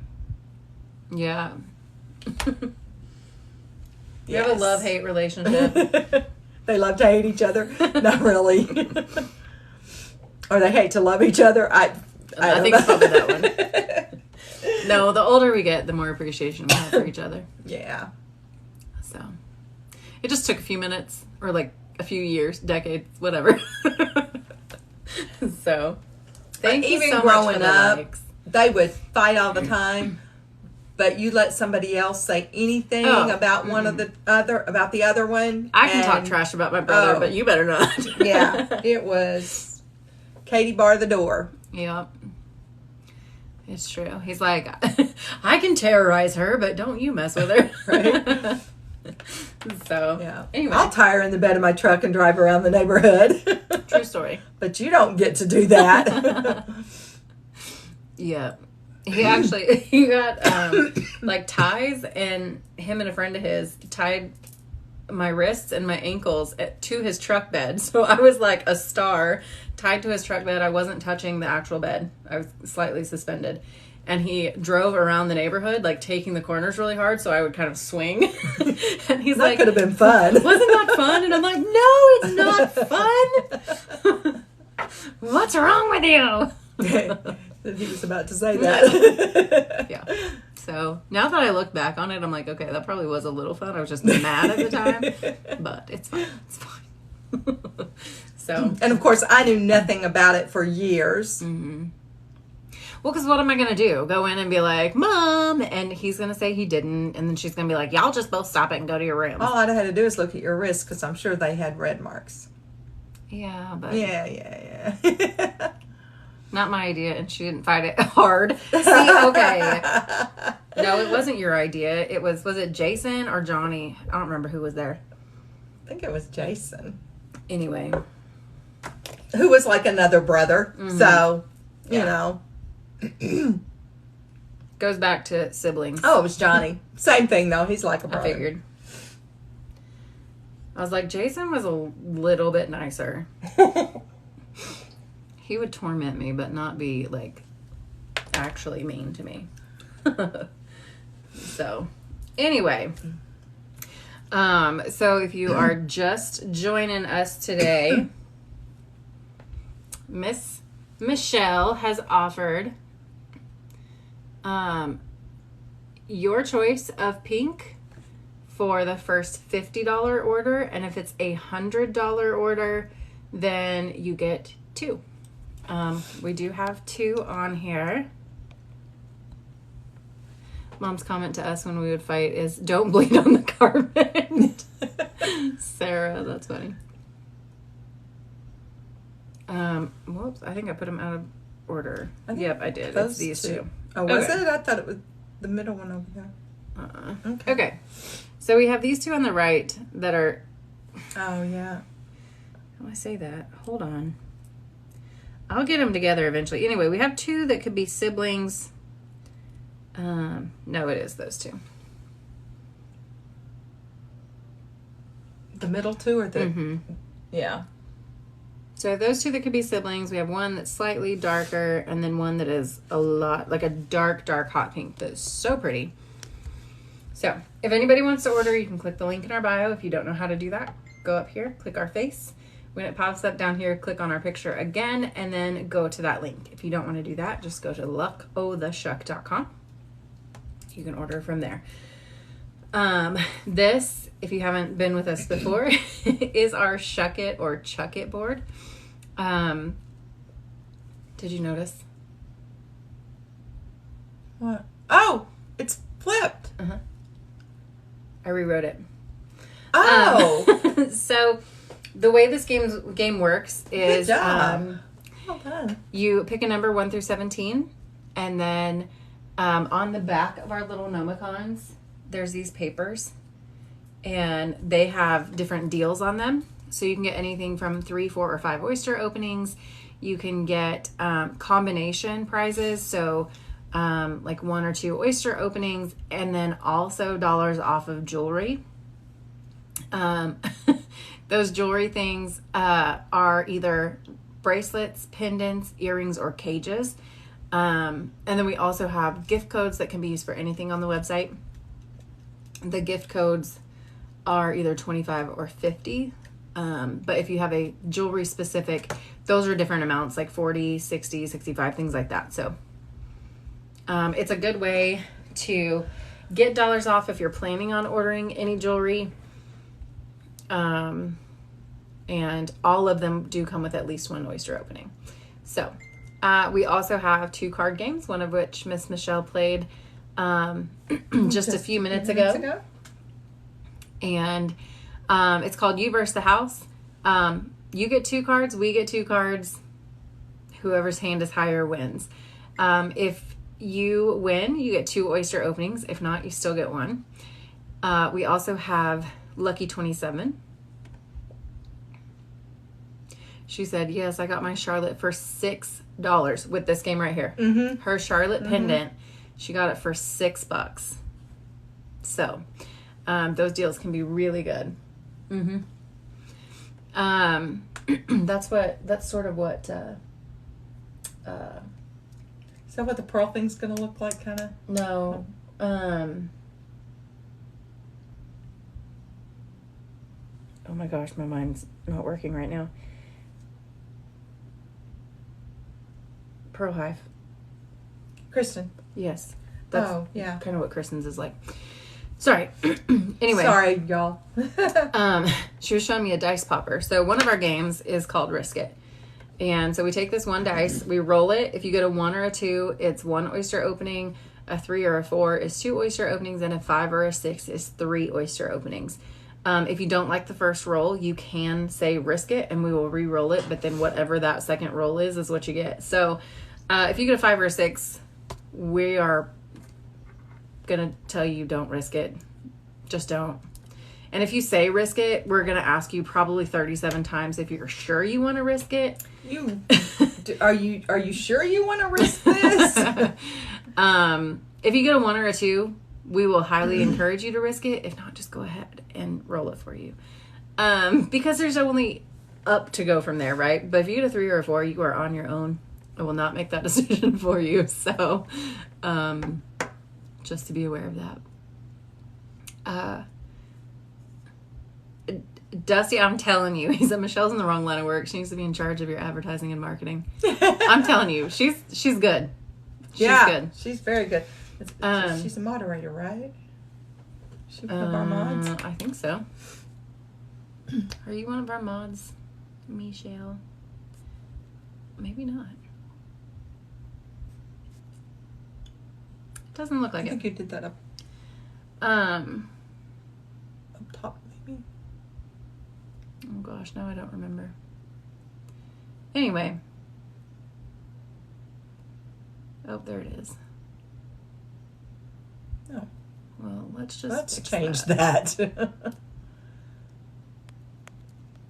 S1: Yeah. You
S2: Yes.
S1: have a love-hate relationship.
S2: They love to hate each other. Not really. Or they hate to love each other. I don't
S1: think
S2: know.
S1: it's probably that one. No, the older we get, the more appreciation we have for each other.
S2: Yeah.
S1: So it just took a few minutes or like a few years, decades, whatever. So thank you
S2: Even
S1: so much
S2: growing
S1: for the
S2: up,
S1: likes.
S2: they would fight all the time. But you let somebody else say anything about one of the other one.
S1: I can talk
S2: and-
S1: trash about my brother,
S2: Oh.
S1: but you better not.
S2: Yeah, it was Katie bar the door.
S1: Yep. It's true. He's like, I can terrorize her, but don't you mess with her.
S2: Right.
S1: So,
S2: Yeah.
S1: anyway,
S2: I'll tie her in the bed of my truck and drive around the neighborhood.
S1: true story.
S2: But you don't get to do that.
S1: Yeah. He got like ties, and him and a friend of his tied my wrists and my ankles to his truck bed. So I was like a star tied to his truck bed. I wasn't touching the actual bed. I was slightly suspended. And he drove around the neighborhood, like taking the corners really hard so I would kind of swing. And he's
S2: That
S1: like,
S2: could have been fun.
S1: wasn't that fun? And I'm like, no, it's not fun. What's wrong with you?
S2: He was about to say that.
S1: Yeah. So now that I look back on it, I'm like, okay, that probably was a little fun. I was just mad at the time, but it's fine. It's fine. So,
S2: And of course, I knew nothing about it for years.
S1: Well, because what am I going to do? Go in and be like, Mom, and he's going to say he didn't, and then she's going to be like, y'all just both stop it and go to your room.
S2: All I'd have had to do is look at your wrist because I'm sure they had red marks.
S1: Yeah, but
S2: Yeah.
S1: not my idea, and she didn't fight it hard. See, okay. No, it wasn't your idea. It was it Jason or Johnny? I don't remember who was there.
S2: I think it was Jason.
S1: Anyway.
S2: Who was like another brother.
S1: Mm-hmm.
S2: So, you
S1: Yeah.
S2: know.
S1: Goes back to siblings.
S2: Oh, it was Johnny. Same thing, though. He's like a
S1: I
S2: brother.
S1: figured. I was like, Jason was a little bit nicer. He would torment me, but not be, like, actually mean to me. So, anyway. So if you are just joining us today, Miss Michelle has offered your choice of pink for the first $50 order, and if it's a $100 order, then you get 2. We do have 2 on here. Mom's comment to us when we would fight is, don't bleed on the carpet. Sarah, that's funny. Whoops, I think I put them out of order. Yep, I did. It's these two.
S2: Oh, was
S1: Okay.
S2: it? I thought it was the middle one over there.
S1: Okay. So we have these 2 on the right that are...
S2: Oh, yeah.
S1: How do I say that? Hold on. I'll get them together eventually. Anyway, we have 2 that could be siblings. No, it is those 2.
S2: The middle 2 or the...
S1: Mm-hmm.
S2: Yeah.
S1: So those 2 that could be siblings. We have one that's slightly darker, and then one that is a lot, like a dark hot pink that is so pretty. So if anybody wants to order, you can click the link in our bio. If you don't know how to do that, go up here, click our face. When it pops up down here, click on our picture again, and then go to that link. If you don't want to do that, just go to luckotheshuck.com. You can order from there. This, if you haven't been with us before, is our Shuck It or Chuck It board. Did you notice?
S2: What? Oh, it's flipped.
S1: I rewrote it.
S2: Oh.
S1: So the way this game works is
S2: Good job. Well done.
S1: you pick a number 1 through 17, and then on the back of our little Nomicons, there's these papers, and they have different deals on them. So you can get anything from 3, 4, or 5 oyster openings. You can get combination prizes, so like 1 or 2 oyster openings, and then also dollars off of jewelry. Those jewelry things are either bracelets, pendants, earrings, or cages. And then we also have gift codes that can be used for anything on the website. The gift codes are either 25 or 50. But if you have a jewelry specific, those are different amounts, like 40, 60, 65, things like that. So it's a good way to get dollars off if you're planning on ordering any jewelry. And all of them do come with at least 1 oyster opening. So we also have 2 card games, one of which Miss Michelle played just a few minutes ago. And it's called You Versus the House. You get 2 cards, we get 2 cards. Whoever's hand is higher wins. If you win, you get 2 oyster openings. If not, you still get 1. We also have Lucky 27. She said, yes, I got my Charlotte for $6 with this game right here.
S2: Mm-hmm.
S1: Her Charlotte pendant, she got it for $6. So, those deals can be really good. Mm-hmm. That's sort of what,
S2: Is that what the pearl thing's going to look like, kind of?
S1: no, oh my gosh, my mind's not working right now. Pearl Hive.
S2: Kristen.
S1: Yes. That's
S2: Oh, yeah.
S1: kind of what Kristen's is like. Sorry. Anyway.
S2: Sorry, y'all.
S1: She was showing me a dice popper. So one of our games is called Risk It. And so we take this one dice, we roll it. If you get a 1 or a 2, it's 1 oyster opening. A 3 or a 4 is 2 oyster openings, and a 5 or a 6 is 3 oyster openings. If you don't like the first roll, you can say risk it, and we will re-roll it. But then whatever that second roll is what you get. So if you get a 5 or a 6, we are gonna tell you don't risk it. Just don't. And if you say risk it, we're gonna ask you probably 37 times if you're sure you want to risk it.
S2: Are you sure you want to risk this?
S1: If you get a 1 or a 2, we will highly encourage you to risk it. If not, just go ahead and roll it for you. Because there's only up to go from there, right? But if you get a 3 or a 4, you are on your own. I will not make that decision for you. So, just to be aware of that. Dusty, I'm telling you, he said Michelle's in the wrong line of work. She needs to be in charge of your advertising and marketing. I'm telling you, she's good. She's good.
S2: She's very good. She's a moderator, right? She's one of our mods.
S1: I think so. Are you one of our mods, Michelle? Maybe not. Doesn't look like it.
S2: I think you did that up top, maybe.
S1: Oh gosh, no, I don't remember. Anyway. Oh, there it is.
S2: No.
S1: Well, let's
S2: change that.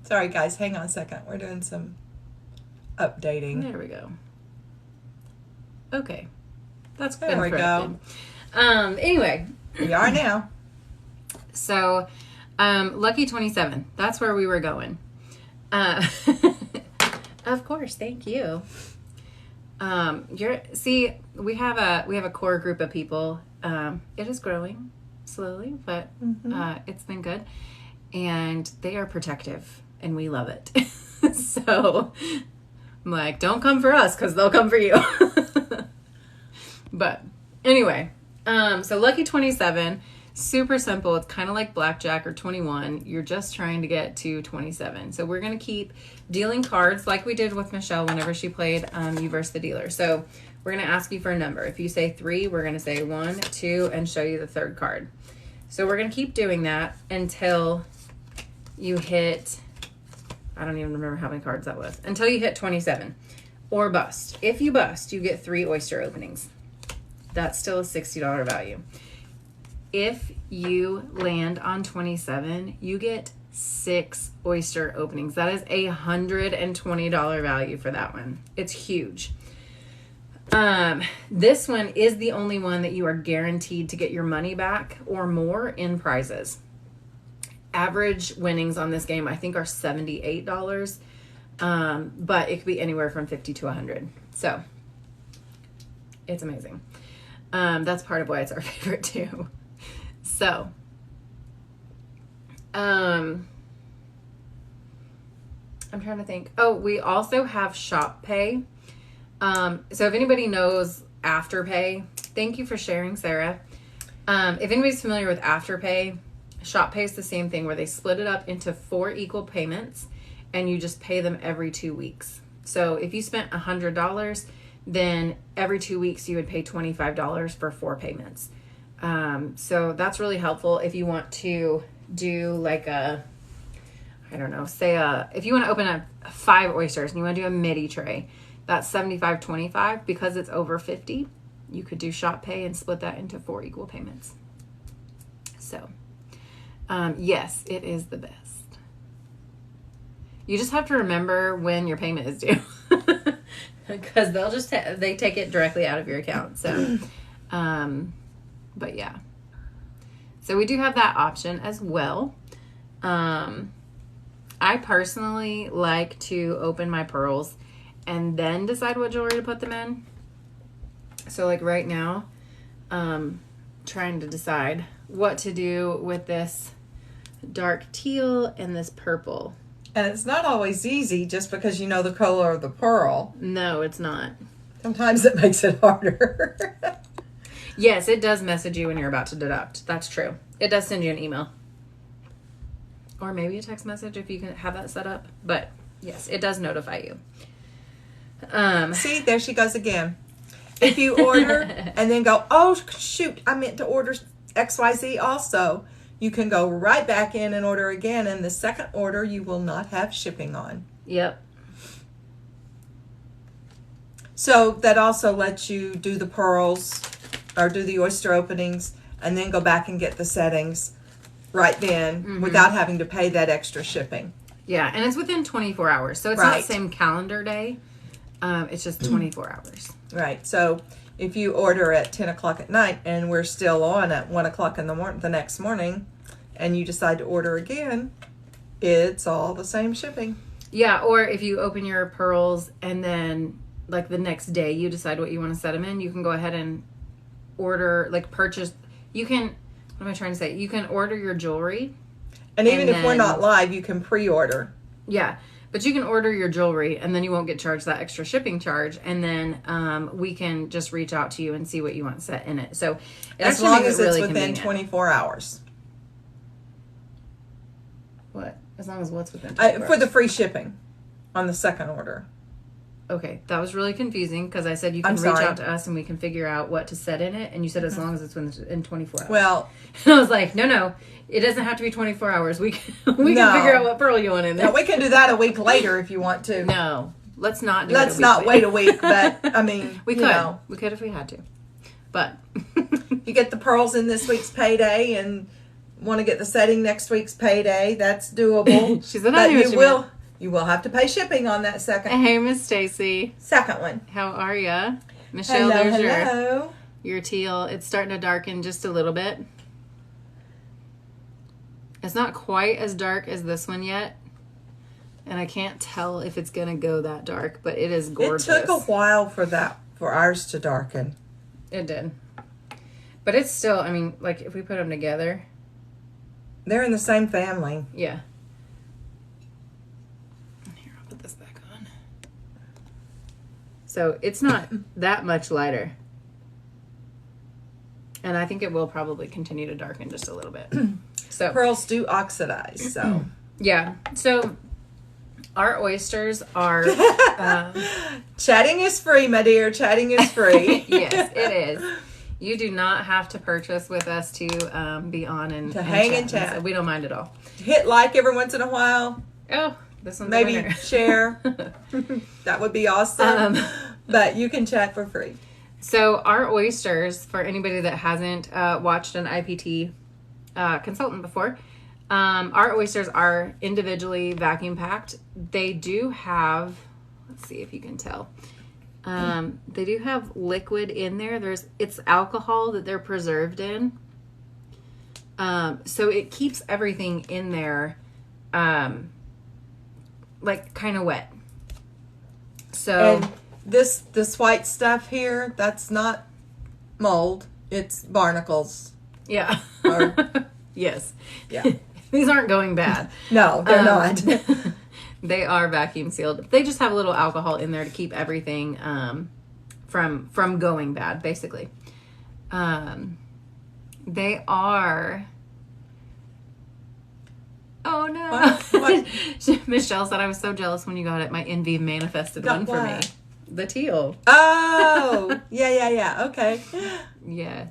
S2: Sorry, guys. Hang on a second. We're doing some updating.
S1: There we go. Okay. That's good.
S2: There we go.
S1: Anyway.
S2: We are now.
S1: So, Lucky 27. That's where we were going. Of course. Thank you. We have a core group of people. It is growing slowly, but it's been good, and they are protective, and we love it. So I'm like, don't come for us because they'll come for you. But anyway, so Lucky 27, super simple. It's kind of like blackjack or 21. You're just trying to get to 27. So we're going to keep dealing cards like we did with Michelle whenever she played You versus the Dealer. So we're going to ask you for a number. If you say 3, we're going to say 1, 2, and show you the third card. So we're going to keep doing that until you hit, I don't even remember how many cards that was, until you hit 27 or bust. If you bust, you get 3 oyster openings. That's still a $60 value. If you land on 27, you get 6 oyster openings. That is a $120 value for that one. It's huge. This one is the only one that you are guaranteed to get your money back or more in prizes. Average winnings on this game, I think, are $78. But it could be anywhere from 50 to 100. So it's amazing. That's part of why it's our favorite too. So, I'm trying to think. Oh, we also have Shop Pay. So if anybody knows Afterpay, thank you for sharing, Sarah. If anybody's familiar with Afterpay, Shop Pay is the same thing where they split it up into 4 equal payments and you just pay them every 2 weeks. So if you spent $100, then every 2 weeks you would pay $25 for 4 payments. So that's really helpful if you want to do like a, I don't know, say if you want to open 5 oysters and you want to do a midi tray, that's $75.25. Because it's over 50, you could do Shop Pay and split that into 4 equal payments. So, yes, it is the best. You just have to remember when your payment is due. Because they'll just they take it directly out of your account. So, but yeah. So we do have that option as well. I personally like to open my pearls and then decide what jewelry to put them in. So like right now, trying to decide what to do with this dark teal and this purple.
S2: And it's not always easy just because you know the color of the pearl.
S1: No, it's not.
S2: Sometimes it makes it harder.
S1: Yes, it does message you when you're about to deduct. That's true. It does send you an email. Or maybe a text message if you can have that set up. But yes, it does notify you.
S2: See, there she goes again. If you order and then go, oh, shoot, I meant to order XYZ also, you can go right back in and order again. And the second order, you will not have shipping on.
S1: Yep.
S2: So that also lets you do the pearls or do the oyster openings and then go back and get the settings right then without having to pay that extra shipping.
S1: Yeah, and it's within 24 hours. So it's not
S2: Right.
S1: the same calendar day. It's just 24 hours.
S2: Right. So if you order at 10 o'clock at night and we're still on at 1 o'clock in the next morning and you decide to order again, it's all the same shipping.
S1: Yeah, or if you open your pearls and then, like, the next day you decide what you want to set them in, you can go ahead and order, like, purchase. You can, what am I trying to say? You can order your jewelry.
S2: And even
S1: And
S2: if we're
S1: then-
S2: not live, you can pre-order.
S1: Yeah, but you can order your jewelry and then you won't get charged that extra shipping charge. And then we can just reach out to you and see what you want set in it. So it
S2: As
S1: actually
S2: long
S1: makes
S2: as
S1: it
S2: it's
S1: really
S2: within
S1: convenient.
S2: 24 hours.
S1: What? As long as what's within 24
S2: For the free shipping on the second order.
S1: Okay, that was really confusing because I said you can
S2: I'm
S1: reach
S2: sorry.
S1: out to us and we can figure out what to set in it. And you said as long as it's in 24 hours.
S2: Well,
S1: And I was like, no, it doesn't have to be 24 hours. We can
S2: No.
S1: figure out what pearl you want in there.
S2: now we can do that a week later if you want to.
S1: No, let's not do
S2: Let's
S1: it.
S2: not wait a week, but I mean,
S1: We
S2: you
S1: could.
S2: know,
S1: We could if we had to. But
S2: you get the pearls in this week's payday and want to get the setting next week's payday. That's doable.
S1: She said, I
S2: but
S1: knew what you meant.
S2: you will have to pay shipping on that
S1: Hey, Miss Stacy.
S2: second one.
S1: How are ya? Michelle,
S2: Hello,
S1: there's
S2: hello.
S1: your teal. It's starting to darken just a little bit. It's not quite as dark as this one yet. And I can't tell if it's going to go that dark, but it is gorgeous.
S2: It took a while for ours to darken.
S1: It did. But it's still, I mean, like, if we put them together,
S2: They're in the same family.
S1: yeah. Here, I'll put this back on. So it's not that much lighter. And I think it will probably continue to darken just a little bit. So,
S2: Pearls do oxidize, so.
S1: yeah. So our oysters are,
S2: Chatting is free, my dear. Chatting is free.
S1: yes, it is. You do not have to purchase with us to be on and
S2: hang and chat.
S1: So we don't mind at all.
S2: Hit like every once in a while.
S1: Oh, this one's a
S2: Maybe
S1: winner.
S2: share. That would be awesome.
S1: Um,
S2: But you can chat for free.
S1: So our oysters, for anybody that hasn't watched an IPT consultant before, our oysters are individually vacuum packed. They do have, let's see if you can tell. They do have liquid in there. It's alcohol that they're preserved in. So it keeps everything in there, like kind of wet. So
S2: And this white stuff here, that's not mold. It's barnacles.
S1: yeah,
S2: Or-
S1: yes,
S2: Yeah.
S1: These aren't going bad.
S2: No, they're not.
S1: They are vacuum sealed. They just have a little alcohol in there to keep everything from going bad, basically. They are. Oh no!
S2: What?
S1: Michelle said I was so jealous when you got it. My envy manifested
S2: Got
S1: one for me.
S2: what?
S1: The teal.
S2: Oh, yeah. Okay.
S1: Yes.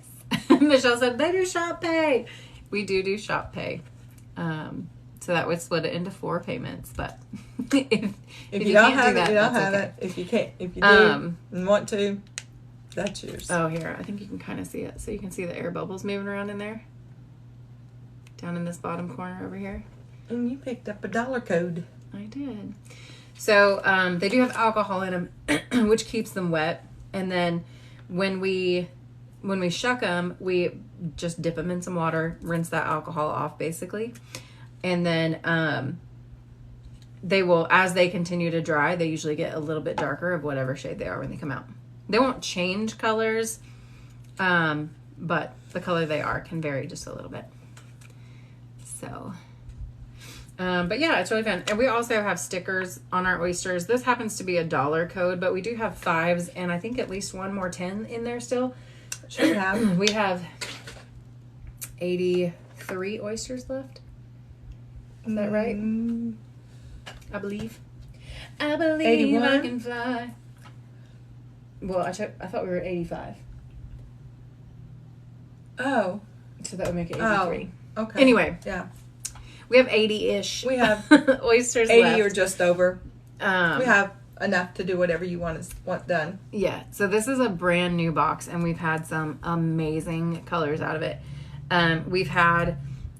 S1: Michelle said they do shop pay. We do shop pay. So that would split it into 4 payments. But if
S2: If you don't
S1: can't
S2: have
S1: do
S2: it,
S1: that,
S2: you don't
S1: that's
S2: have
S1: okay.
S2: it. If you can't, if you do
S1: Um,
S2: and want to, that's yours.
S1: Oh, here. I think you can kind of see it. So you can see the air bubbles moving around in there. Down in this bottom corner over here.
S2: And you picked up a dollar code.
S1: I did. So they do have alcohol in them, which keeps them wet. And then when we shuck them, we just dip them in some water, rinse that alcohol off, basically. And then they will, as they continue to dry, they usually get a little bit darker of whatever shade they are when they come out. They won't change colors, but the color they are can vary just a little bit. So, but yeah, it's really fun. And we also have stickers on our oysters. This happens to be a dollar code, but we do have 5s and I think at least one more 10 in there still.
S2: Should have.
S1: We have 83 oysters left. Is that right? I believe. I believe
S2: 81?
S1: I can fly. Well, I thought we were 85.
S2: Oh.
S1: So that would make it 83.
S2: Oh, okay.
S1: Anyway.
S2: Yeah.
S1: We have 80-ish.
S2: We have
S1: oysters
S2: 80
S1: left.
S2: or just over. We
S1: Um,
S2: have enough to do whatever you want done.
S1: Yeah, so this is a brand new box, and we've had some amazing colors out of it. We've had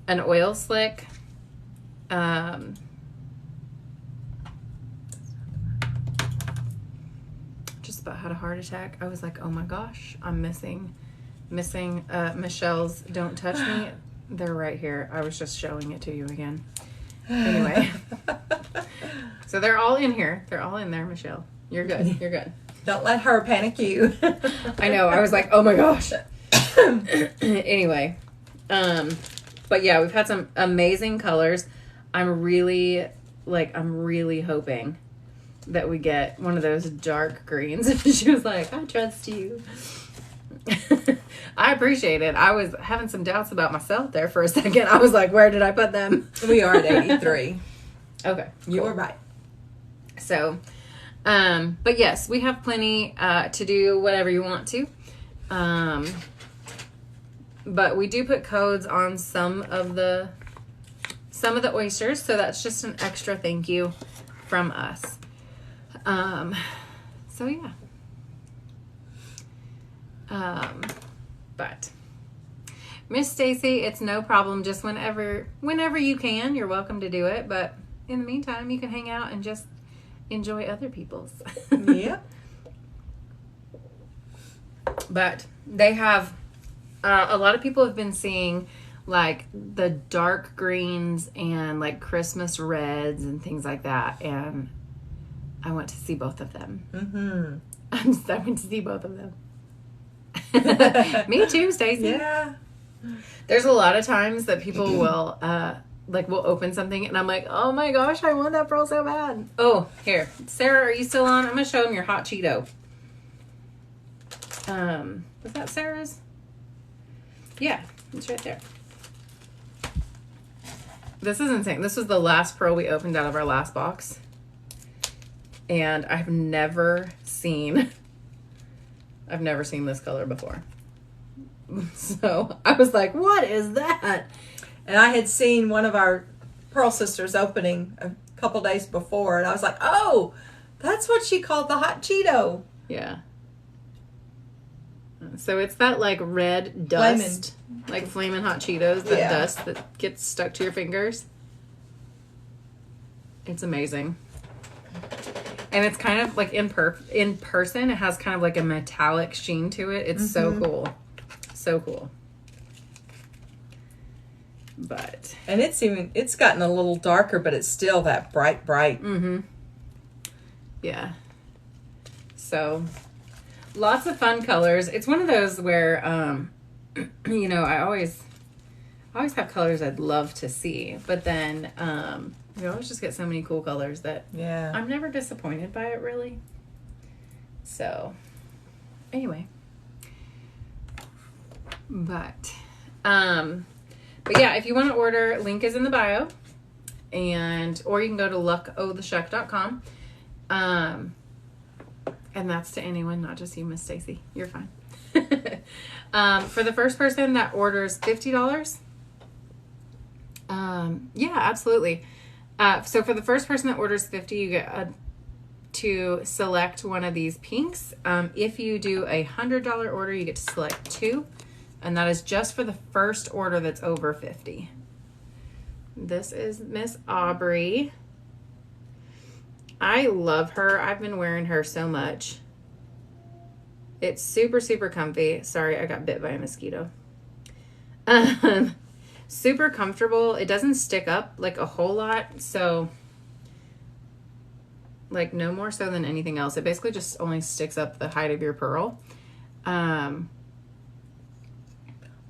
S1: an oil slick. Just about had a heart attack. I was like, oh my gosh, I'm missing Michelle's Don't Touch Me. They're right here. I was just showing it to you again. Anyway. So they're all in here. They're all in there, Michelle. You're good. You're good.
S2: Don't let her panic you.
S1: I know. I was like, oh my gosh. Anyway. But yeah, we've had some amazing colors. I'm really hoping that we get one of those dark greens. She was like, I trust you. I appreciate it. I was having some doubts about myself there for a second. I was like, where did I put them?
S2: We are at 83.
S1: Okay.
S2: You
S1: cool.
S2: were right.
S1: So, but yes, we have plenty to do whatever you want to. But we do put codes on some of the oysters, so that's just an extra thank you from us. So yeah. But Miss Stacy, it's no problem. Just whenever you can, you're welcome to do it. But in the meantime, you can hang out and just enjoy other people's.
S2: Yep.
S1: But they have a lot of people have been seeing like the dark greens and like Christmas reds and things like that, and I went to see both of them.
S2: Mm-hmm.
S1: I went to see both of them. Me too, Stacey.
S2: Yeah.
S1: There's a lot of times that people will we'll open something and I'm like, oh my gosh, I want that pearl so bad. Oh, here. Sarah, are you still on? I'm going to show them your hot Cheeto. Was that Sarah's? Yeah, it's right there. This is insane. This was the last pearl we opened out of our last box. And I've never seen this color before. So I was like, what is that?
S2: And I had seen one of our Pearl Sisters opening a couple days before, and I was like, oh, that's what she called the hot Cheeto.
S1: Yeah. So it's that like red dust, like flaming hot Cheetos, that dust that gets stuck to your fingers. It's amazing. And it's kind of like in person, it has kind of like a metallic sheen to it. It's so cool. So cool. But.
S2: And it's gotten a little darker, but it's still that bright.
S1: Mm-hmm. Yeah. So, lots of fun colors. It's one of those where, I always have colors I'd love to see, but then we always just get so many cool colors that I'm never disappointed by it, really. So, anyway. But yeah, if you want to order, link is in the bio, or you can go to luckotheshuck.com. And that's to anyone, not just you, Miss Stacy. You're fine. For the first person that orders $50, yeah, absolutely. So for the first person that orders $50, you get to select one of these pinks. If you do a $100 order, you get to select 2. And that is just for the first order that's over $50. This is Miss Aubrey. I love her. I've been wearing her so much. It's super, super comfy. Sorry, I got bit by a mosquito. Super comfortable. It doesn't stick up like a whole lot. So, like no more so than anything else. It basically just only sticks up the height of your pearl.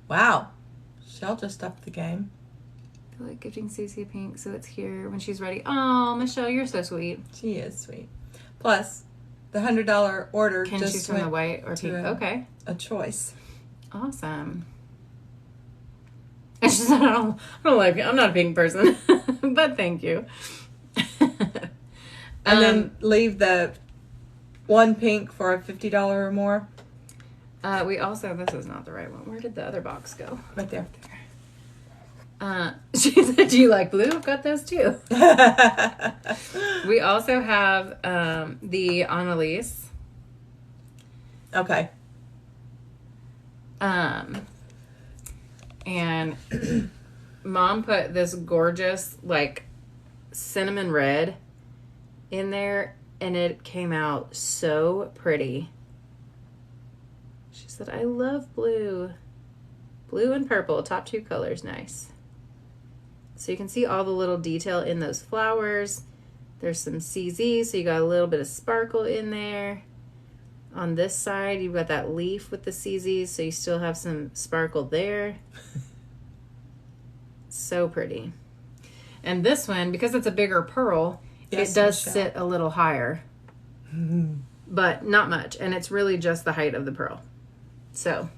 S2: Wow. Shell just upped the game.
S1: I feel like gifting Susie a pink, so it's here when she's ready. Oh, Michelle, you're so sweet.
S2: She is sweet. Plus, the $100 order
S1: Can
S2: just
S1: choose from the white or pink. Okay.
S2: A choice.
S1: Awesome. I just I don't like it. I'm not a pink person, but thank you.
S2: And then leave the one pink for a $50 or more.
S1: We also, this is not the right one. Where did the other box go?
S2: Right there.
S1: She said, do you like blue? I've got those too. We also have the Annalise.
S2: Okay.
S1: And Mom put this gorgeous, like, cinnamon red in there, and it came out so pretty. She said, I love blue. Blue and purple, top two colors, nice. So you can see all the little detail in those flowers. There's some CZ, so you got a little bit of sparkle in there. On this side, you've got that leaf with the CZs, so you still have some sparkle there. So pretty. And this one, because it's a bigger pearl,
S2: Yes,
S1: it does
S2: Michelle.
S1: sit a little higher. But not much. And it's really just the height of the pearl. So,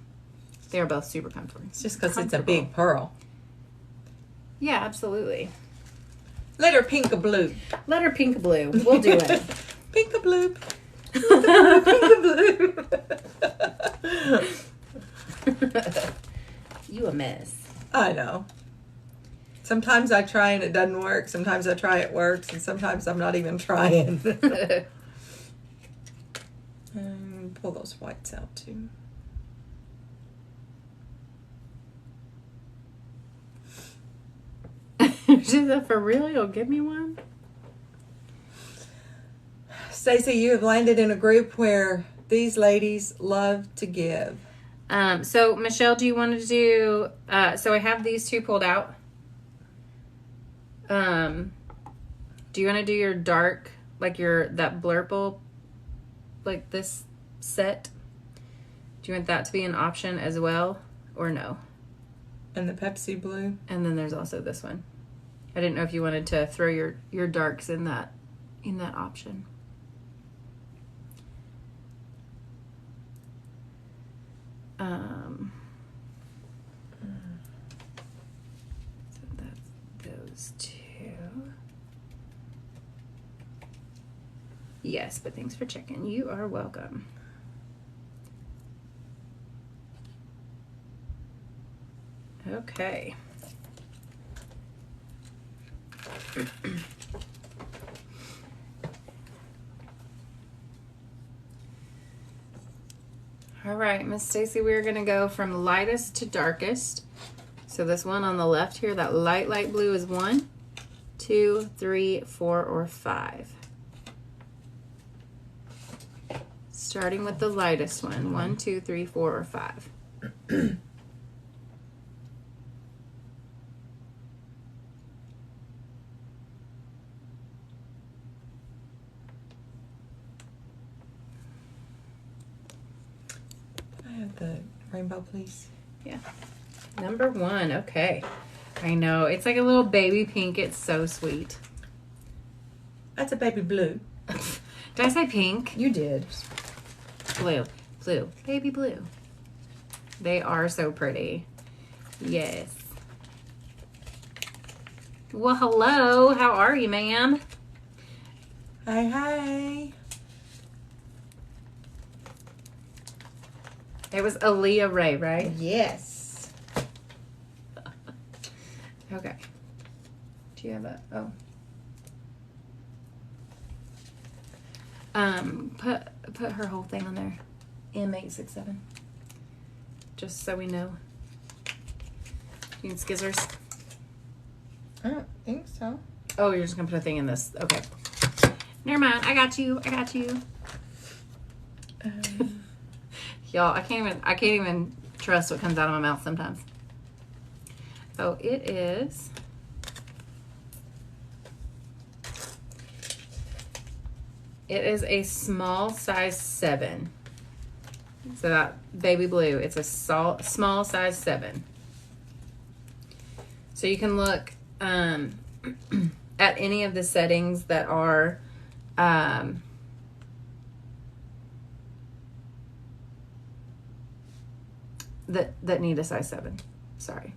S1: they are both super comfortable.
S2: It's just because it's a big pearl.
S1: Yeah, absolutely.
S2: Let her pink or blue.
S1: Let her pink blue. We'll do it.
S2: Pink or blue. Pink or blue.
S1: You a mess.
S2: I know. Sometimes I try and it doesn't work. Sometimes I try it works. And sometimes I'm not even trying. Pull those whites out too.
S1: She said, for real? You'll give me one?
S2: Stacey, you have landed in a group where these ladies love to give.
S1: So, Michelle, do you want to do... so I have these two pulled out. Do you want to do your dark, like that blurple, like this set? Do you want that to be an option as well, or no?
S2: And the Pepsi blue.
S1: And then there's also this one. I didn't know if you wanted to throw your darks in that option. So that's those two. Yes, but thanks for checking. You are welcome. Okay. All right, Miss Stacy, we're going to go from lightest to darkest. So this one on the left here, that light blue is 1, 2, 3, 4, or 5. Starting with the lightest one, 1, 2, 3, 4, or 5.
S2: The rainbow, please.
S1: Yeah. Number 1. Okay. I know. It's like a little baby pink. It's so sweet.
S2: That's a baby blue.
S1: Did I say pink?
S2: You did.
S1: Blue. Blue. Baby blue. They are so pretty. Yes. Well, hello. How are you, ma'am?
S2: Hi.
S1: It was Aaliyah Ray, right?
S2: Yes.
S1: Okay. Do you have a... Oh. Put her whole thing on there. M867. Just so we know. You need scissors?
S2: I don't think so.
S1: Oh, you're just gonna put a thing in this. Okay. Never mind. I got you. Y'all, I can't even trust what comes out of my mouth sometimes. So it is... It is a small size 7. So that baby blue, it's a small size 7. So you can look at any of the settings that are that need a size 7. Sorry.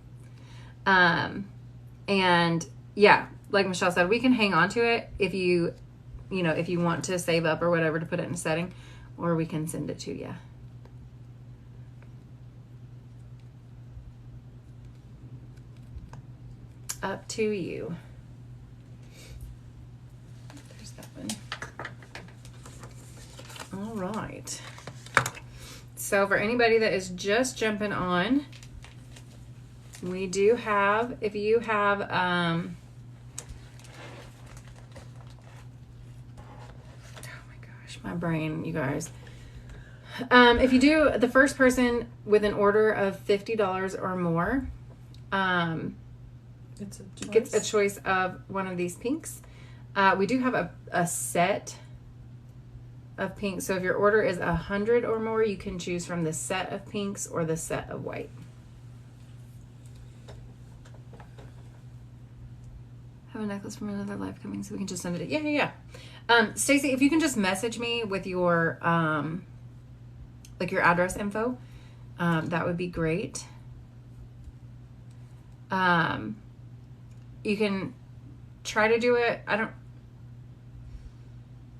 S1: And yeah, like Michelle said, we can hang on to it if you you know, if you want to save up or whatever to put it in a setting, or we can send it to you. Up to you. There's that one. All right. So for anybody that is just jumping on, we do have, if you have, oh my gosh, my brain, you guys. If you do, the first person with an order of $50 or more, gets a choice of one of these pinks. We do have a set of pinks. So if your order is 100 or more, you can choose from the set of pinks or the set of white. Have a necklace from another life coming, so we can just send it. Yeah. Stacy, if you can just message me with your like your address info, that would be great. You can try to do it.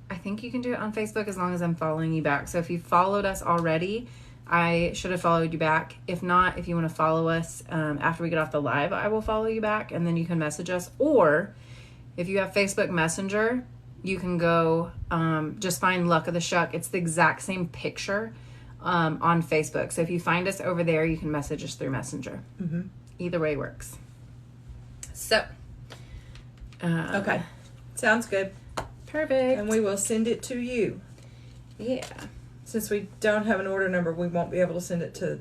S1: I think you can do it on Facebook as long as I'm following you back. So if you followed us already, I should have followed you back. If not, if you want to follow us after we get off the live, I will follow you back, and then you can message us. Or if you have Facebook Messenger, you can go just find Luck of the Shuck. It's the exact same picture on Facebook. So if you find us over there, you can message us through Messenger. Mm-hmm. Either way works. So.
S2: Okay. Sounds good.
S1: Perfect.
S2: And we will send it to you.
S1: Yeah.
S2: Since we don't have an order number, we won't be able to send it to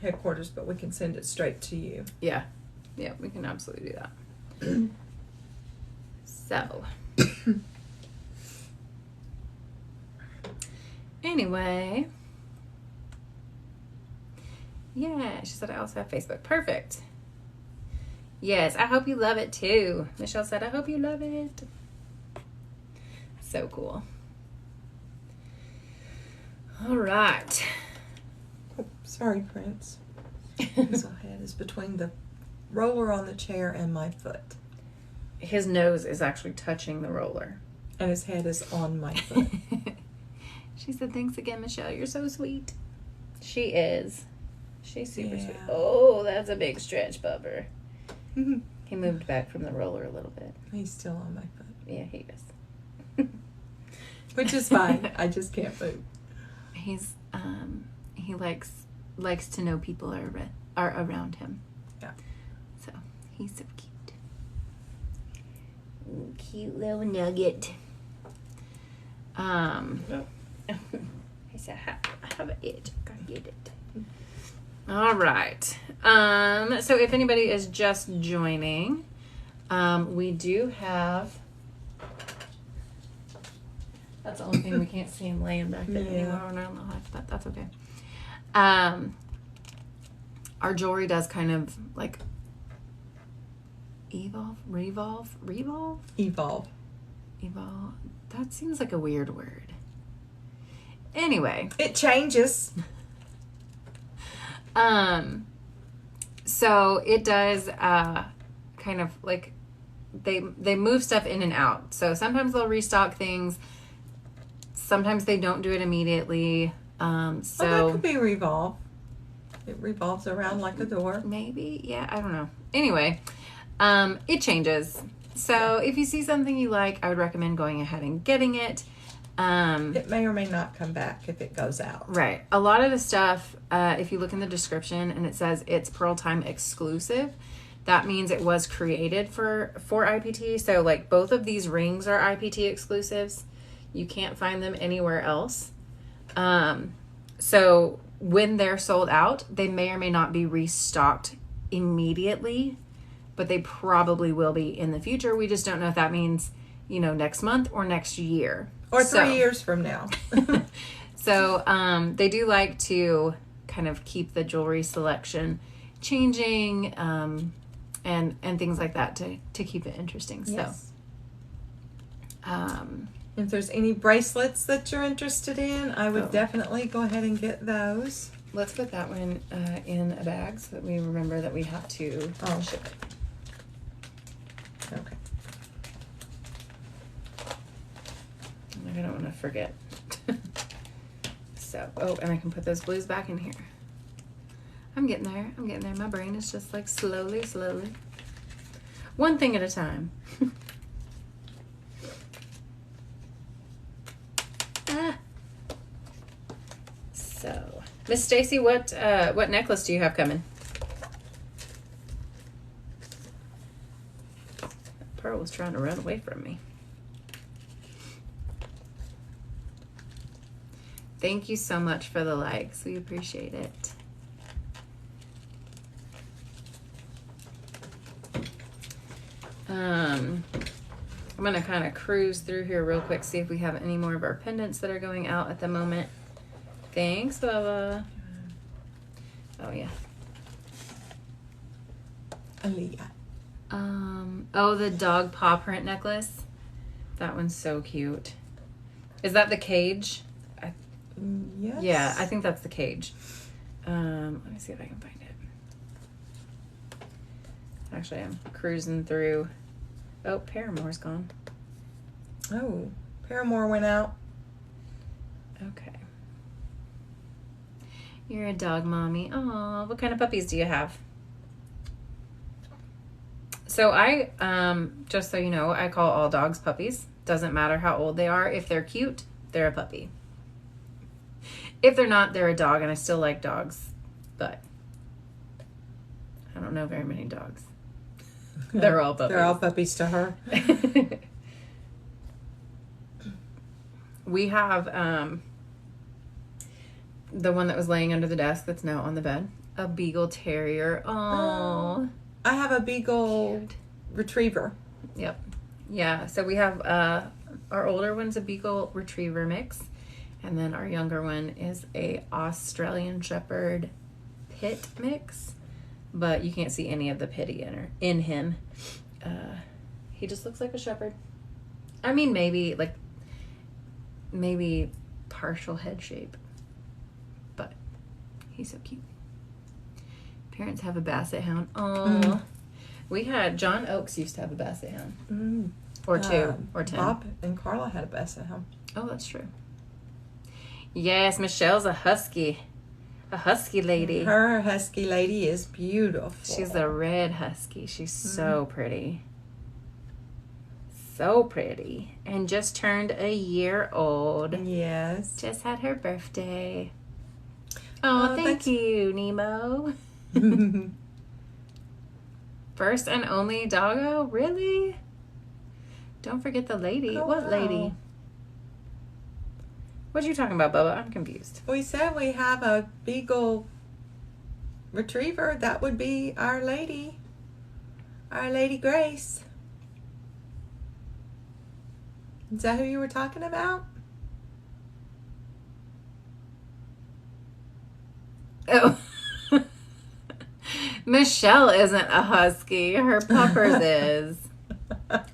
S2: headquarters, but we can send it straight to you.
S1: Yeah. Yeah, we can absolutely do that. So. Anyway. Yeah, she said I also have Facebook. Perfect. Yes, I hope you love it too. Michelle said, I hope you love it. So cool. All right.
S2: Oh, sorry, Prince. His head is between the roller on the chair and my foot.
S1: His nose is actually touching the roller.
S2: And his head is on my foot.
S1: She said, thanks again, Michelle. You're so sweet. She is. She's super sweet.
S2: Yeah.
S1: Oh, that's a big stretch, Bubber. He moved back from the roller a little bit.
S2: He's still on my foot.
S1: Yeah, he is.
S2: Which is fine. I just can't move.
S1: He's he likes to know people are around him.
S2: Yeah.
S1: So he's so cute. Cute little nugget. I said I have it. Gotta get it. All right. So if anybody is just joining, we do have. That's the only thing we can't see him laying back there anymore on our live, but that's okay. Our jewelry does kind of like evolve. That seems like a weird word. Anyway,
S2: it changes.
S1: So it does kind of like they move stuff in and out. So sometimes they'll restock things. Sometimes they don't do it immediately. So
S2: that could be revolve. It revolves around like a door.
S1: Maybe, yeah, I don't know. Anyway, it changes. So if you see something you like, I would recommend going ahead and getting it.
S2: It may or may not come back if it goes out.
S1: Right. A lot of the stuff, if you look in the description and it says it's Pearl Time exclusive, that means it was created for IPT. So like both of these rings are IPT exclusives. You can't find them anywhere else. So when they're sold out, they may or may not be restocked immediately, but they probably will be in the future. We just don't know if that means, next month or next year.
S2: Or 3 years from now.
S1: So they do like to kind of keep the jewelry selection changing and things like that to keep it interesting.
S2: Yes.
S1: So
S2: if there's any bracelets that you're interested in, I would definitely go ahead and get those.
S1: Let's put that one in a bag so that we remember that we have to ship it.
S2: Okay.
S1: to forget. So, oh, and I can put those blues back in here. I'm getting there. I'm getting there. My brain is just like slowly. One thing at a time. So, Miss Stacy, what necklace do you have coming? Pearl was trying to run away from me. Thank you so much for the likes. We appreciate it. I'm going to kind of cruise through here real quick, see if we have any more of our pendants that are going out at the moment. Thanks, Bubba. Oh, yeah.
S2: Aaliyah.
S1: Oh, the dog paw print necklace. That one's so cute. Is that the cage?
S2: Yes.
S1: Yeah, I think that's the cage. Let me see if I can find it. Actually, I'm cruising through. Oh, Paramore's gone.
S2: Oh, Paramore went out.
S1: Okay. You're a dog mommy. Aw, what kind of puppies do you have? So I, just so you know, I call all dogs puppies. Doesn't matter how old they are. If they're cute, they're a puppy. If they're not, they're a dog, and I still like dogs. But I don't know very many dogs. They're all puppies.
S2: They're all puppies to her.
S1: We have the one that was laying under the desk that's now on the bed. A Beagle Terrier. Aww.
S2: I have a Beagle Retriever.
S1: Yep. Yeah, so we have our older one's a Beagle Retriever mix. And then our younger one is a Australian Shepherd Pit mix. But you can't see any of the pity in him. He just looks like a shepherd. I mean, maybe partial head shape. But he's so cute. Parents have a Basset Hound. Oh, we had John Oakes used to have a Basset Hound, or two, or 10.
S2: Bob and Carla had a Basset Hound.
S1: Oh, that's true. Yes, Michelle's a husky lady.
S2: Her husky lady is beautiful.
S1: She's a red husky. She's so pretty. So pretty. And just turned a year old.
S2: Yes.
S1: Just had her birthday. Oh, thank you, Nemo. First and only doggo? Really? Don't forget the lady.
S2: Oh,
S1: what lady? What are you talking about, Bubba? I'm confused.
S2: We said we have a Beagle Retriever. That would be Our Lady. Our Lady Grace. Is that who you were talking about?
S1: Oh. Michelle isn't a husky. Her puppers is.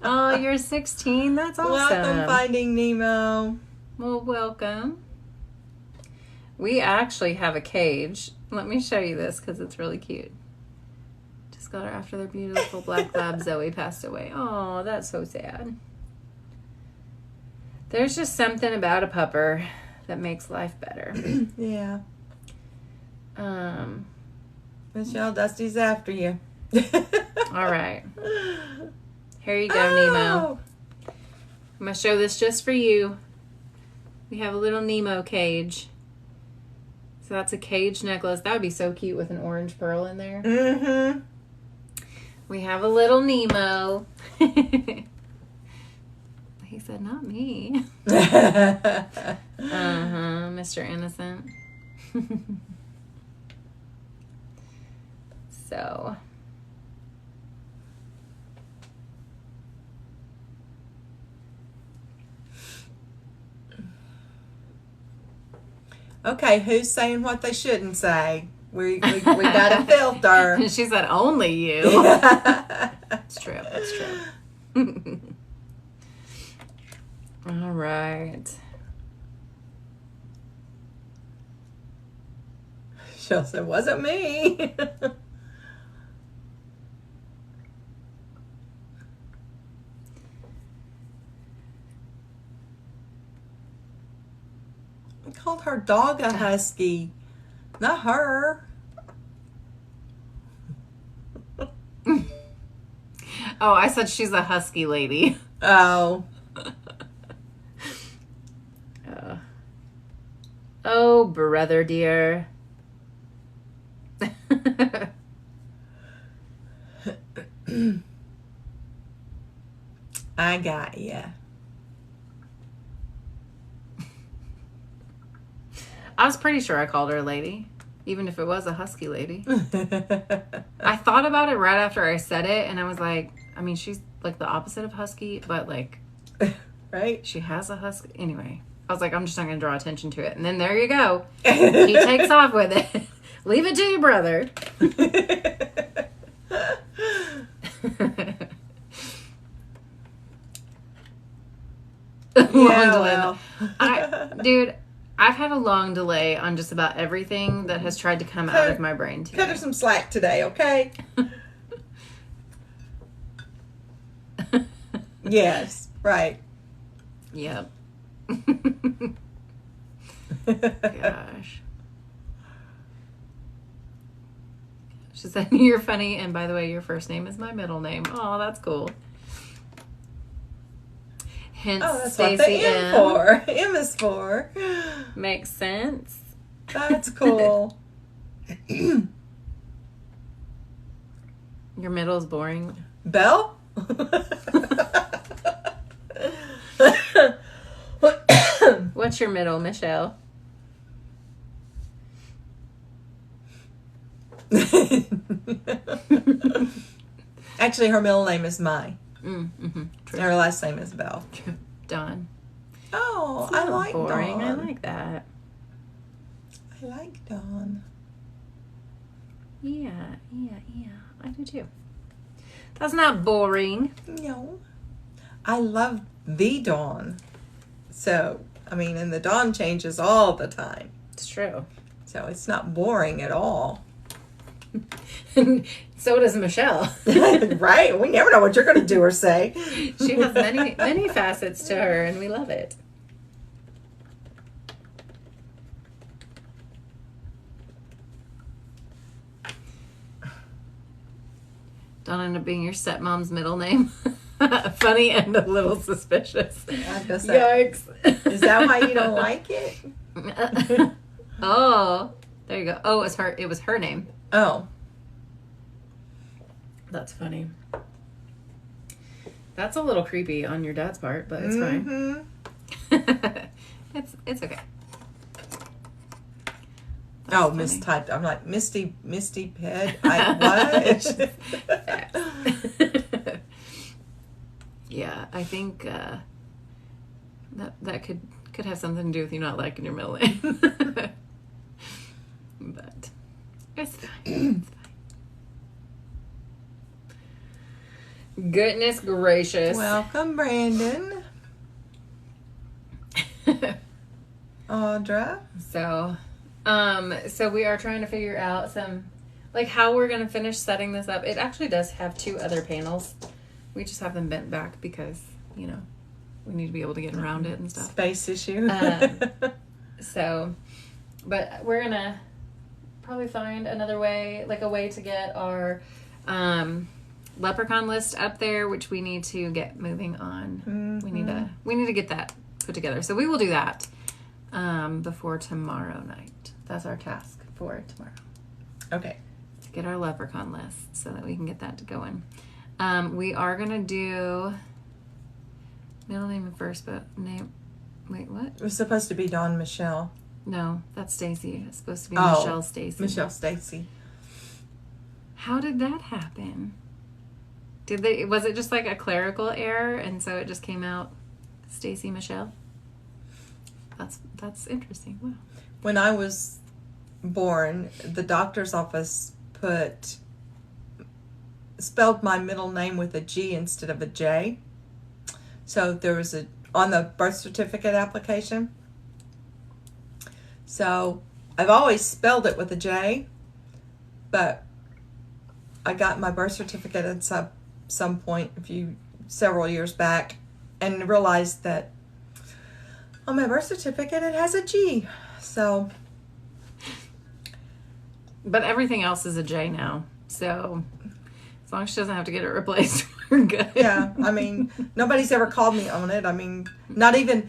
S1: Oh, you're 16? That's awesome.
S2: Welcome, Finding Nemo.
S1: Well, welcome. We actually have a cage. Let me show you this because it's really cute. Just got her after their beautiful black lab Zoe passed away. Oh, that's so sad. There's just something about a pupper that makes life better.
S2: Yeah. Michelle, Dusty's after you.
S1: All right. Here you go, Nemo. I'm going to show this just for you. We have a little Nemo cage. So that's a cage necklace. That would be so cute with an orange pearl in there.
S2: Mm-hmm.
S1: We have a little Nemo. He said, not me. Mr. Innocent. So.
S2: Okay, who's saying what they shouldn't say? We got a filter.
S1: She said, only you. It's true. It's true. All right.
S2: She'll say, wasn't me. I called her dog a husky. Not her.
S1: Oh, I said she's a husky lady.
S2: Oh.
S1: Oh, brother dear.
S2: I got ya.
S1: I was pretty sure I called her a lady, even if it was a husky lady. I thought about it right after I said it, and I was like, I mean, she's like the opposite of husky, but like,
S2: right?
S1: she has a husky. Anyway, I was like, I'm just not going to draw attention to it. And then there you go. He takes off with it. Leave it to your brother.
S2: Yeah,
S1: well. Dude, I've had a long delay on just about everything that has tried to come out of my brain today.
S2: Cut her some slack today, okay? Yes, right.
S1: Yep. Gosh. She said, you're funny, and by the way, your first name is my middle name. Oh, that's cool. Hence,
S2: Oh, that's
S1: Stacy
S2: what the M
S1: M.
S2: for. M is for.
S1: Makes sense.
S2: That's cool.
S1: Your middle is boring.
S2: Belle?
S1: What's your middle, Michelle?
S2: Actually, her middle name is Mai.
S1: Mm-hmm. True.
S2: Her last name is Belle.
S1: Dawn.
S2: Oh,
S1: It's
S2: I
S1: not
S2: like
S1: boring.
S2: Dawn.
S1: I like that.
S2: I like Dawn.
S1: Yeah. I do too. That's not boring.
S2: No. I love the Dawn. So, I mean, and the Dawn changes all the time.
S1: It's true.
S2: So it's not boring at all.
S1: So does Michelle.
S2: Right? We never know what you're going to do or say.
S1: She has many facets to her, and we love it. Don't end up being your stepmom's middle name. Funny and a little suspicious.
S2: I guess that-
S1: Yikes.
S2: Is that why you don't like it?
S1: Oh, there you go. Oh, it was her name.
S2: Oh.
S1: That's funny. That's a little creepy on your dad's part, but it's fine. It's okay.
S2: Oh,
S1: funny.
S2: mistyped. I'm like, Misty Head. What?
S1: Yeah, I think that could have something to do with you not liking your middle name. But it's fine. It's fine. Goodness gracious.
S2: Welcome, Brandon. Audra.
S1: So we are trying to figure out how we're going to finish setting this up. It actually does have 2 other panels. We just have them bent back because, we need to be able to get around it and stuff.
S2: Space issue.
S1: But we're going to probably find another way, like a way to get our leprechaun list up there, which we need to get moving on. Mm-hmm. We need to get that put together. So we will do that before tomorrow night. That's our task for tomorrow.
S2: Okay.
S1: To get our leprechaun list so that we can get that going. We are going to do middle name and first, but name. Wait, what?
S2: It was supposed to be Dawn Michelle.
S1: No, that's Stacy. It's supposed to be Michelle Stacy.
S2: Michelle Stacy.
S1: How did that happen? Was it just like a clerical error and so it just came out Stacy Michelle? That's interesting. Wow.
S2: When I was born, the doctor's office spelled my middle name with a G instead of a J. So there was on the birth certificate application. So I've always spelled it with a J, but I got my birth certificate at some point several years back and realized that On my birth certificate, it has a G. So,
S1: But everything else is a J now. So as long as she doesn't have to get it replaced, we're good.
S2: yeah, I mean, nobody's ever called me on it. I mean, not even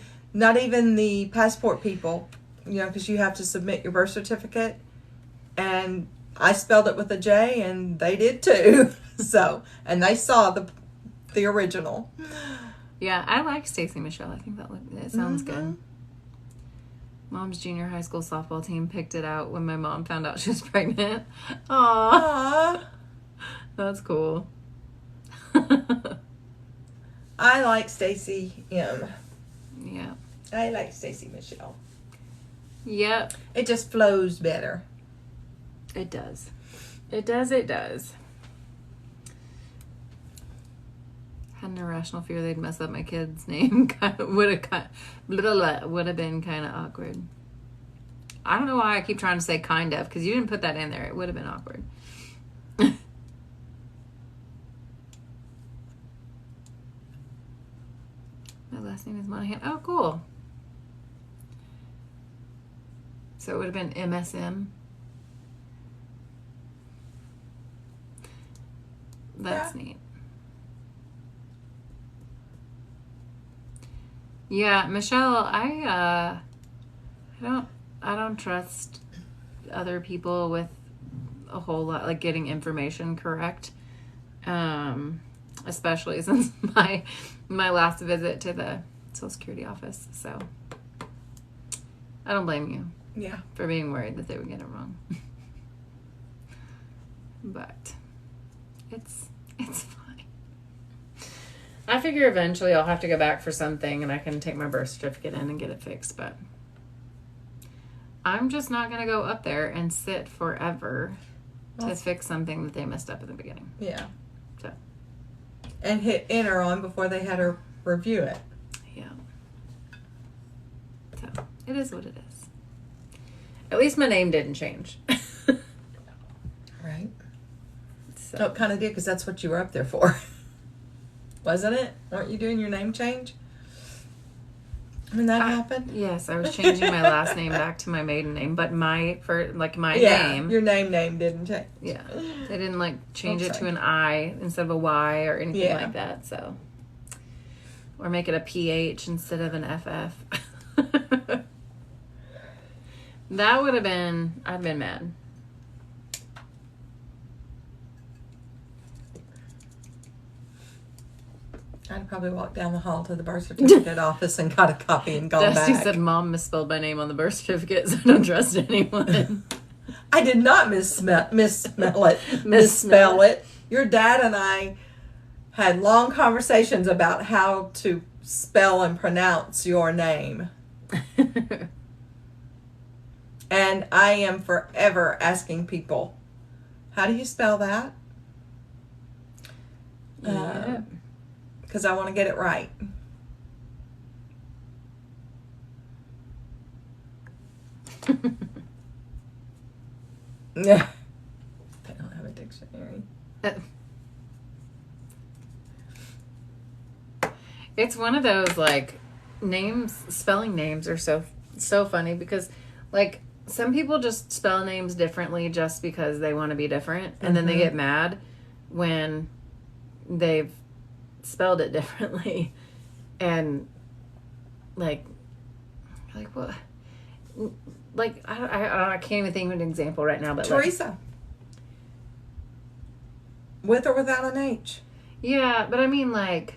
S2: the passport people, you know, because you have to submit your birth certificate. And I spelled it with a J, and they did too. So, and they saw the original.
S1: Yeah, I like Stacy Michelle. I think that sounds good. Mom's junior high school softball team picked it out when my mom found out she was pregnant. Aww. That's cool.
S2: I like Stacy M.
S1: Yeah.
S2: I like Stacy Michelle.
S1: Yep.
S2: It just flows better.
S1: It does. It does. Had an irrational fear they'd mess up my kid's name. Would have been kind of awkward. I don't know why I keep trying to say kind of, because you didn't put that in there. It would have been awkward. My last name is Monahan. Oh, cool. So it would have been MSM. That's neat. Yeah, Michelle, I don't trust other people with a whole lot, like getting information correct. Especially since my last visit to the Social Security office. So I don't blame you.
S2: Yeah.
S1: For being worried that they would get it wrong. But it's fine. I figure eventually I'll have to go back for something and I can take my birth certificate in and get it fixed, but I'm just not going to go up there and sit forever to fix something that they messed up at the beginning.
S2: Yeah.
S1: So.
S2: And hit enter on before they had her review it.
S1: Yeah. So, it is what it is. At least my name didn't change.
S2: Right.
S1: So.
S2: No, it kind of did, because that's what you were up there for. Wasn't it? Weren't you doing your name change when that happened?
S1: Yes, I was changing my last name back to my maiden name, but my name.
S2: Your name didn't change.
S1: Yeah, they didn't change it to an I instead of a Y or anything like that. So, or make it a PH instead of an FF. That would have been. I'd been mad.
S2: I'd probably walked down the hall to the birth certificate office and got a copy and gone
S1: Dusty
S2: back.
S1: said, "Mom misspelled my name on the birth certificate, so I don't trust anyone."
S2: I did not misspell it. Your dad and I had long conversations about how to spell and pronounce your name. And I am forever asking people, how do you spell that?
S1: Yeah.
S2: Because I want to get it right. Yeah. I don't have a dictionary.
S1: It's one of those spelling names are so funny because some people just spell names differently just because they want to be different, and then they get mad when they've spelled it differently, and what? I can't even think of an example right now, but
S2: Teresa. With or without an H.
S1: Yeah, but I mean I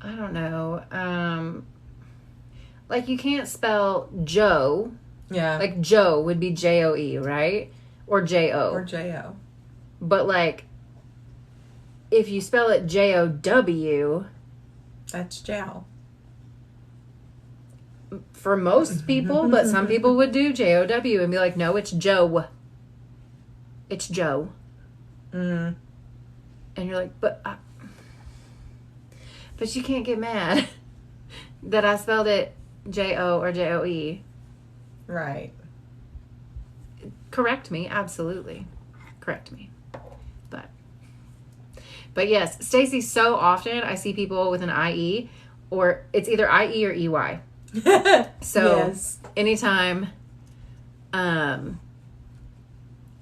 S1: don't know. You can't spell Joe.
S2: Yeah.
S1: Joe would be Joe, right? Or Jo.
S2: Or Jo.
S1: But if you spell it Jow,
S2: that's Jow.
S1: For most people, but some people would do Jow and be like, no, it's Joe. It's Joe.
S2: Mm.
S1: And you're like, but you can't get mad that I spelled it J-O or J-O-E.
S2: Right.
S1: Correct me, absolutely. Correct me. But yes, Stacy, so often I see people with an I-E or it's either IE or EY. So
S2: Yes.
S1: anytime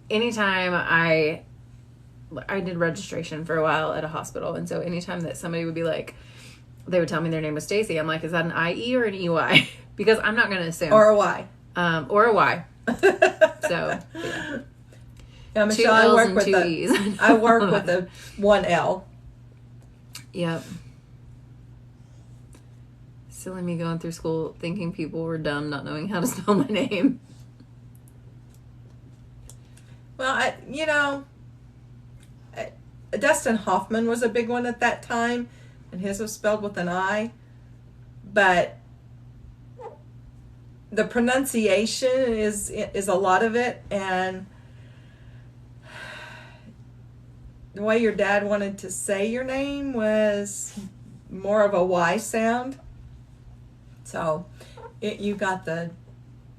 S1: I did registration for a while at a hospital, and so anytime that somebody would be like, they would tell me their name was Stacy, I'm like, is that an IE or an EY? Because I'm not going to assume.
S2: Or a Y.
S1: Or a Y. So, yeah.
S2: Yeah,
S1: Two
S2: Michelle, I
S1: L's
S2: work
S1: and
S2: with
S1: two
S2: a,
S1: E's.
S2: I work with a 1L.
S1: Yep. Silly me going through school thinking people were dumb, not knowing how to spell my name.
S2: Well, Dustin Hoffman was a big one at that time, and his was spelled with an I. But the pronunciation is a lot of it, and the way your dad wanted to say your name was more of a Y sound. So you got the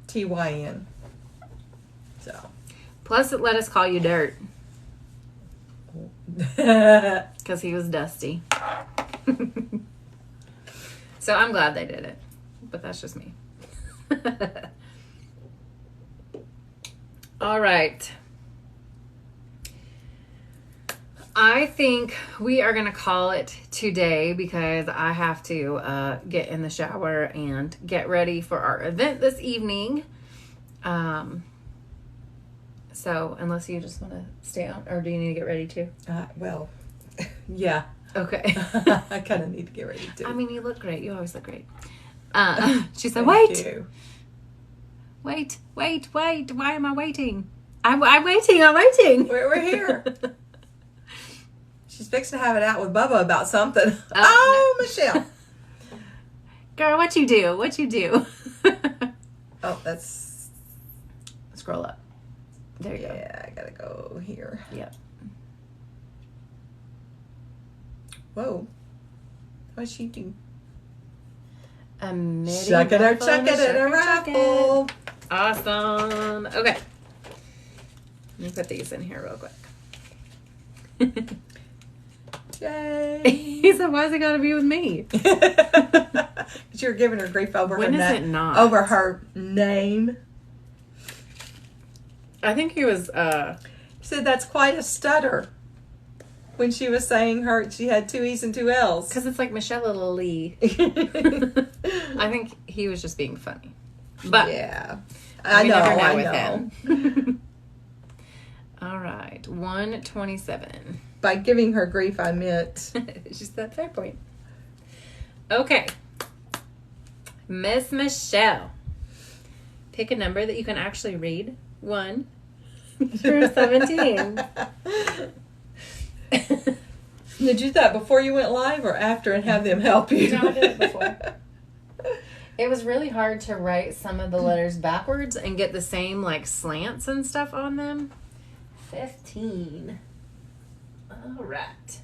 S2: TYN. So.
S1: Plus, it let us call you Dirt. Because he was dusty. So I'm glad they did it. But that's just me. All right. I think we are going to call it today because I have to get in the shower and get ready for our event this evening. So unless you just want to stay on, or do you need to get ready too?
S2: Well, yeah.
S1: Okay.
S2: I kind of need to get ready too.
S1: I mean, you look great. You always look great. She said,
S2: Thank you.
S1: wait. Why am I waiting? I'm waiting.
S2: We're here. She's fixing to have it out with Bubba about something.
S1: Oh, no.
S2: Michelle.
S1: Girl, what you do?
S2: Oh, that's...
S1: Scroll up. There you go.
S2: Yeah, I gotta go here.
S1: Yep.
S2: Whoa. What's she do?
S1: A midi
S2: Shuck it or
S1: raffle
S2: chuck
S1: and
S2: it in a
S1: chuck it.
S2: raffle.
S1: Awesome. Okay. Let me put these in here real quick.
S2: Yay.
S1: He said, why's it got to be with me?
S2: Because you were giving her grief over
S1: When
S2: her
S1: is it not?
S2: over her name.
S1: I think he was,
S2: He said that's quite a stutter. When she was saying she had 2 E's and 2 L's.
S1: because it's like Michelle Lee. I think he was just being funny. But
S2: yeah.
S1: we never know
S2: I
S1: with
S2: know.
S1: him. All right. 127.
S2: By giving her grief, I meant...
S1: She said fair point. Okay. Miss Michelle. Pick a number that you can actually read. 1 through 17.
S2: Did you do that before you went live or after and have them help you?
S1: No, I did it before. It was really hard to write some of the letters backwards and get the same like slants and stuff on them. 15. All right.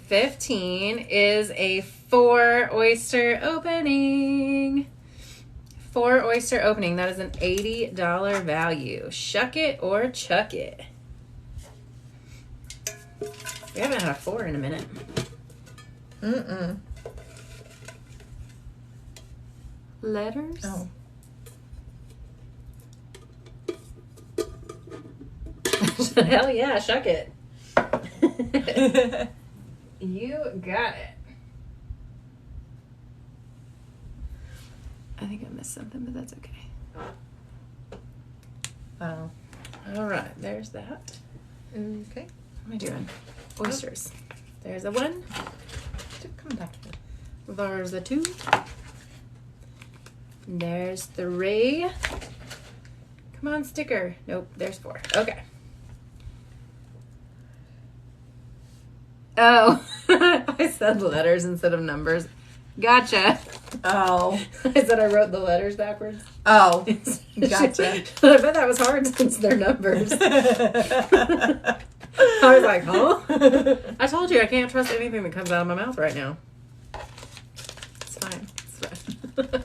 S1: 15 is a 4 oyster opening. 4 oyster opening. That is an $80 value. Shuck it or chuck it. We haven't had a 4 in a minute.
S2: Mm-mm.
S1: Letters?
S2: Oh.
S1: Hell yeah, shuck it. You got it. I think I missed something, but that's okay.
S2: Oh.
S1: All right, there's that.
S2: Okay.
S1: What am I doing? Oysters. There's a 1.
S2: Come back here.
S1: There's a 2. There's 3. Come on, sticker. Nope, there's 4. Okay. Oh, I said letters instead of numbers. Gotcha.
S2: Oh.
S1: I said I wrote the letters backwards.
S2: Oh. Gotcha.
S1: I bet that was hard since they're numbers. I was like, huh? I told you I can't trust anything that comes out of my mouth right now. It's fine. It's fine.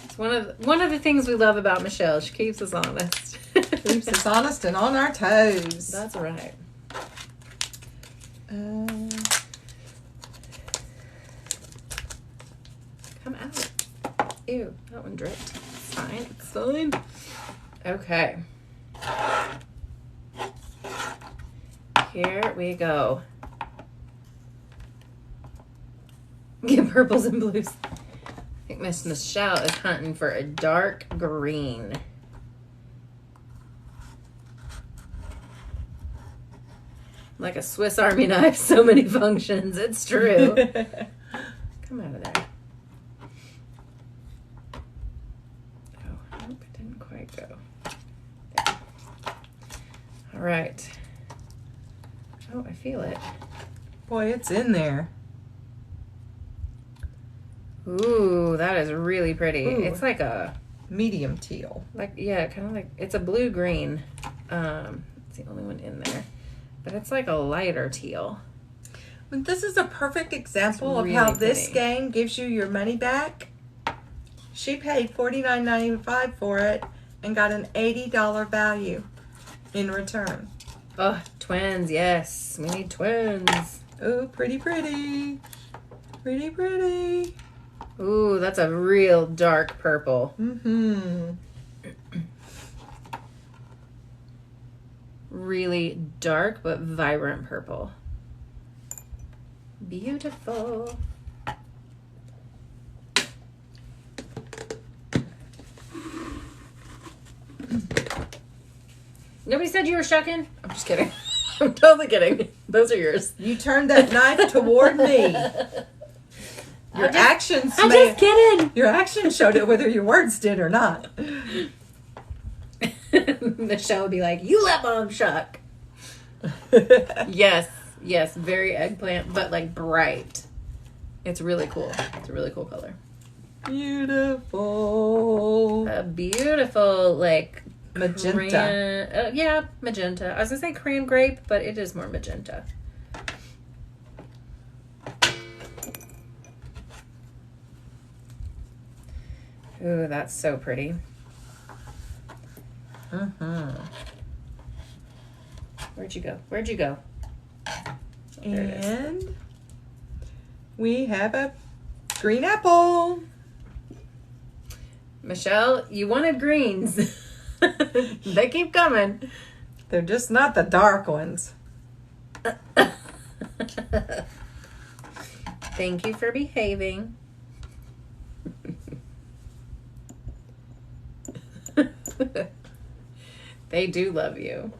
S1: It's one of the things we love about Michelle. She keeps us honest.
S2: Keeps us honest and on our toes.
S1: That's right. Come out. Ew, that one dripped. It's fine. It's fine. Okay. Here we go. Get purples and blues. I think Miss Michelle is hunting for a dark green. Like a Swiss Army knife, so many functions. It's true. Come out of there. Oh, nope, it didn't quite go. There. All right. Oh, I feel it.
S2: Boy, it's in there.
S1: Ooh, that is really pretty.
S2: Ooh.
S1: It's like a
S2: Medium teal.
S1: yeah, kind of like it's a blue green. It's the only one in there, but it's like a lighter teal.
S2: This is a perfect example
S1: It's
S2: of how
S1: really
S2: this
S1: pretty.
S2: game gives you your money back. She paid $49.95 for it and got an $80 value in return.
S1: Oh, twins! Yes, we need twins.
S2: Oh, pretty. Pretty.
S1: Ooh, that's a real dark purple.
S2: Mm-hmm.
S1: Really dark but vibrant purple. Beautiful. Nobody said you were shucking? I'm just kidding. I'm totally kidding. Those are yours.
S2: You turned that knife toward me. Your actions
S1: I'm just kidding.
S2: Your actions showed it whether your words did or not.
S1: Michelle would be like, you let mom shuck. Yes, very eggplant, but like bright. It's really cool. It's a really cool color.
S2: Beautiful.
S1: A beautiful, like,
S2: Magenta.
S1: yeah, magenta. I was gonna say cran grape, but it is more magenta. Ooh, that's so pretty.
S2: Mm-hmm.
S1: Where'd you go? Oh, there it is.
S2: And we have a green apple.
S1: Michelle, you wanted greens. They keep coming.
S2: They're just not the dark ones.
S1: Thank you for behaving. They do love you.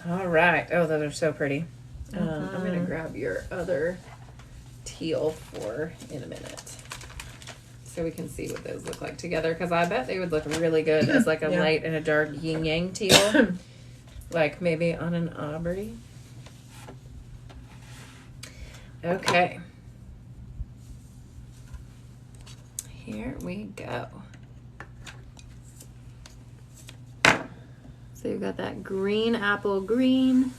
S1: All right. Oh, those are so pretty. I'm going to grab your other teal for in a minute. So we can see what those look like together. Because I bet they would look really good as like a
S2: Yeah.
S1: light and a dark yin-yang teal. Like maybe on an Aubrey. Okay. Here we go. So you've got that green apple green,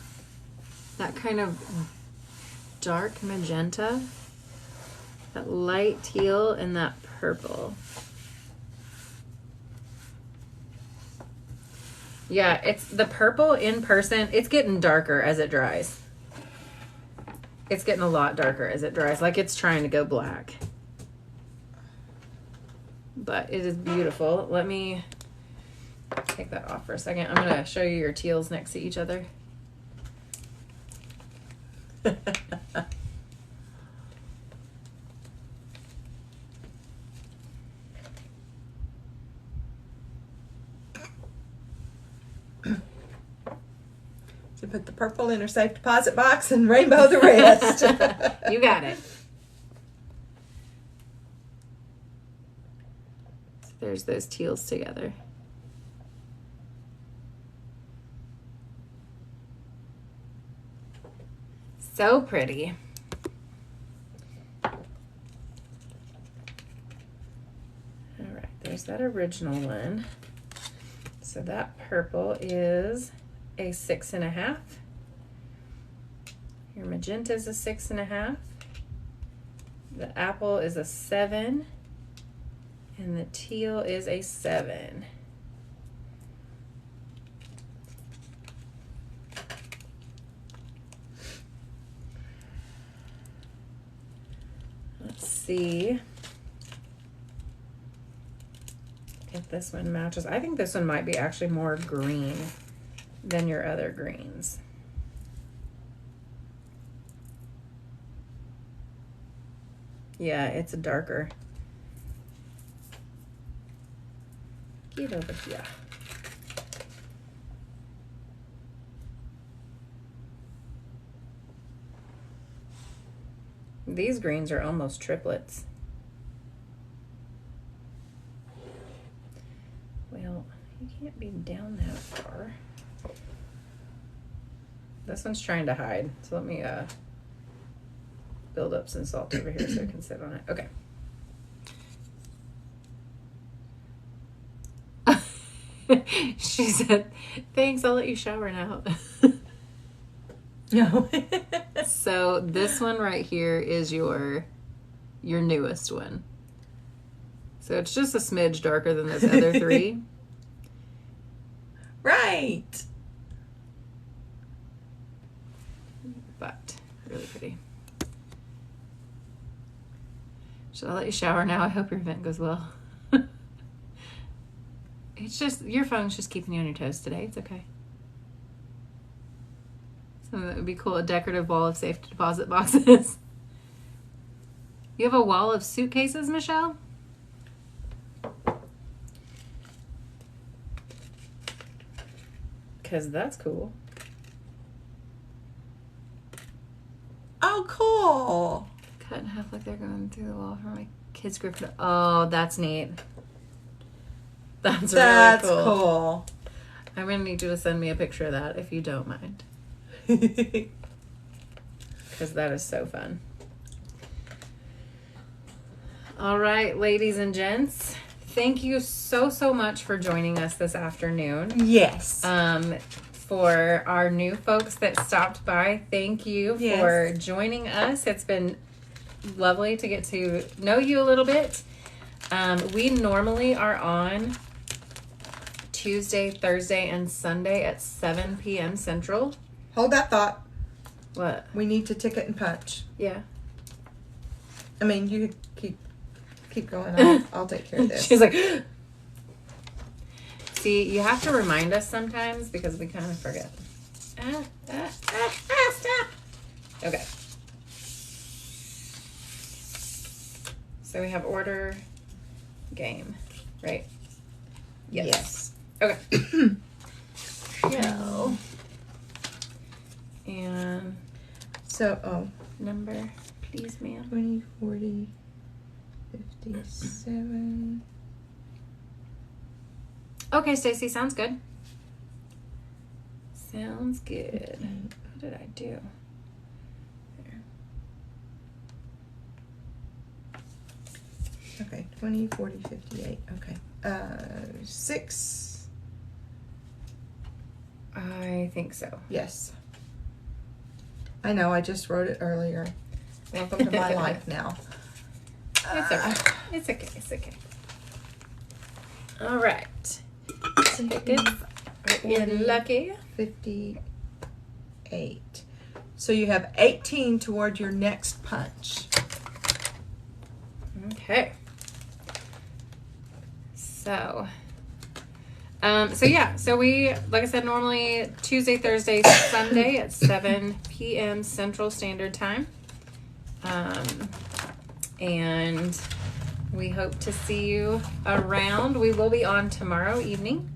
S1: that kind of dark magenta, that light teal, and that purple. Yeah, it's the purple in person. It's getting darker as it dries. It's getting a lot darker as it dries, like it's trying to go black. But it is beautiful. Let me take that off for a second. I'm going to show you your teals next to each other.
S2: So put the purple in her safe deposit box and rainbow the rest.
S1: You got it. So there's those teals together. So pretty. All right, there's that original one. So that purple is a 6.5. Your magenta is a 6.5. The apple is a 7. And the teal is a 7. Let's see if this one matches. I think this one might be actually more green than your other greens. Yeah, it's darker. Get over here. These greens are almost triplets. Well, you can't be down that far. This one's trying to hide, so let me build up some salt over here so it can sit on it. Okay. She said, thanks, I'll let you shower now.
S2: No.
S1: So this one right here is your newest one. So it's just a smidge darker than those other 3.
S2: Right.
S1: But really pretty. Should I let you shower now? I hope your event goes well. It's just, your phone's just keeping you on your toes today. It's okay. Something that would be cool, a decorative wall of safe deposit boxes. You have a wall of suitcases, Michelle? Because that's cool.
S2: Oh, cool.
S1: Cut in half like they're going through the wall for my kids' group. Oh, that's neat. That's really cool. I'm going to need you to send me a picture of that if you don't mind. Because that is so fun. All right, ladies and gents. Thank you so much for joining us this afternoon.
S2: Yes.
S1: For our new folks that stopped by, thank you for joining us. It's been lovely to get to know you a little bit. We normally are on Tuesday, Thursday, and Sunday at 7 p.m. Central.
S2: Hold that thought.
S1: What?
S2: We need to ticket and punch.
S1: Yeah.
S2: I mean, you keep going. I'll take care of this.
S1: She's like, see, you have to remind us sometimes because we kind of forget. Stop. Okay. So we have order, game, right? Yes. Okay. So, and
S2: so,
S1: number, please, ma'am.
S2: 20, 40, 57.
S1: Okay, Stacy, sounds good. Sounds good. What did I do? There.
S2: Okay, 20, 40, 58. Okay. 6.
S1: I think so.
S2: Yes. I know, I just wrote it earlier. Welcome to my life now.
S1: It's okay. It's okay. It's okay. All right. Tickets are in lucky.
S2: 58. So you have 18 toward your next punch.
S1: Okay. So yeah, so we, like I said, normally Tuesday, Thursday, Sunday at 7 p.m. Central Standard Time. And we hope to see you around. We will be on tomorrow evening.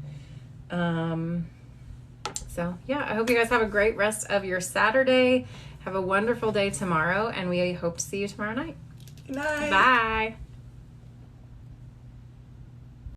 S1: So yeah, I hope you guys have a great rest of your Saturday. Have a wonderful day tomorrow, and we hope to see you tomorrow night.
S2: Good night.
S1: Bye.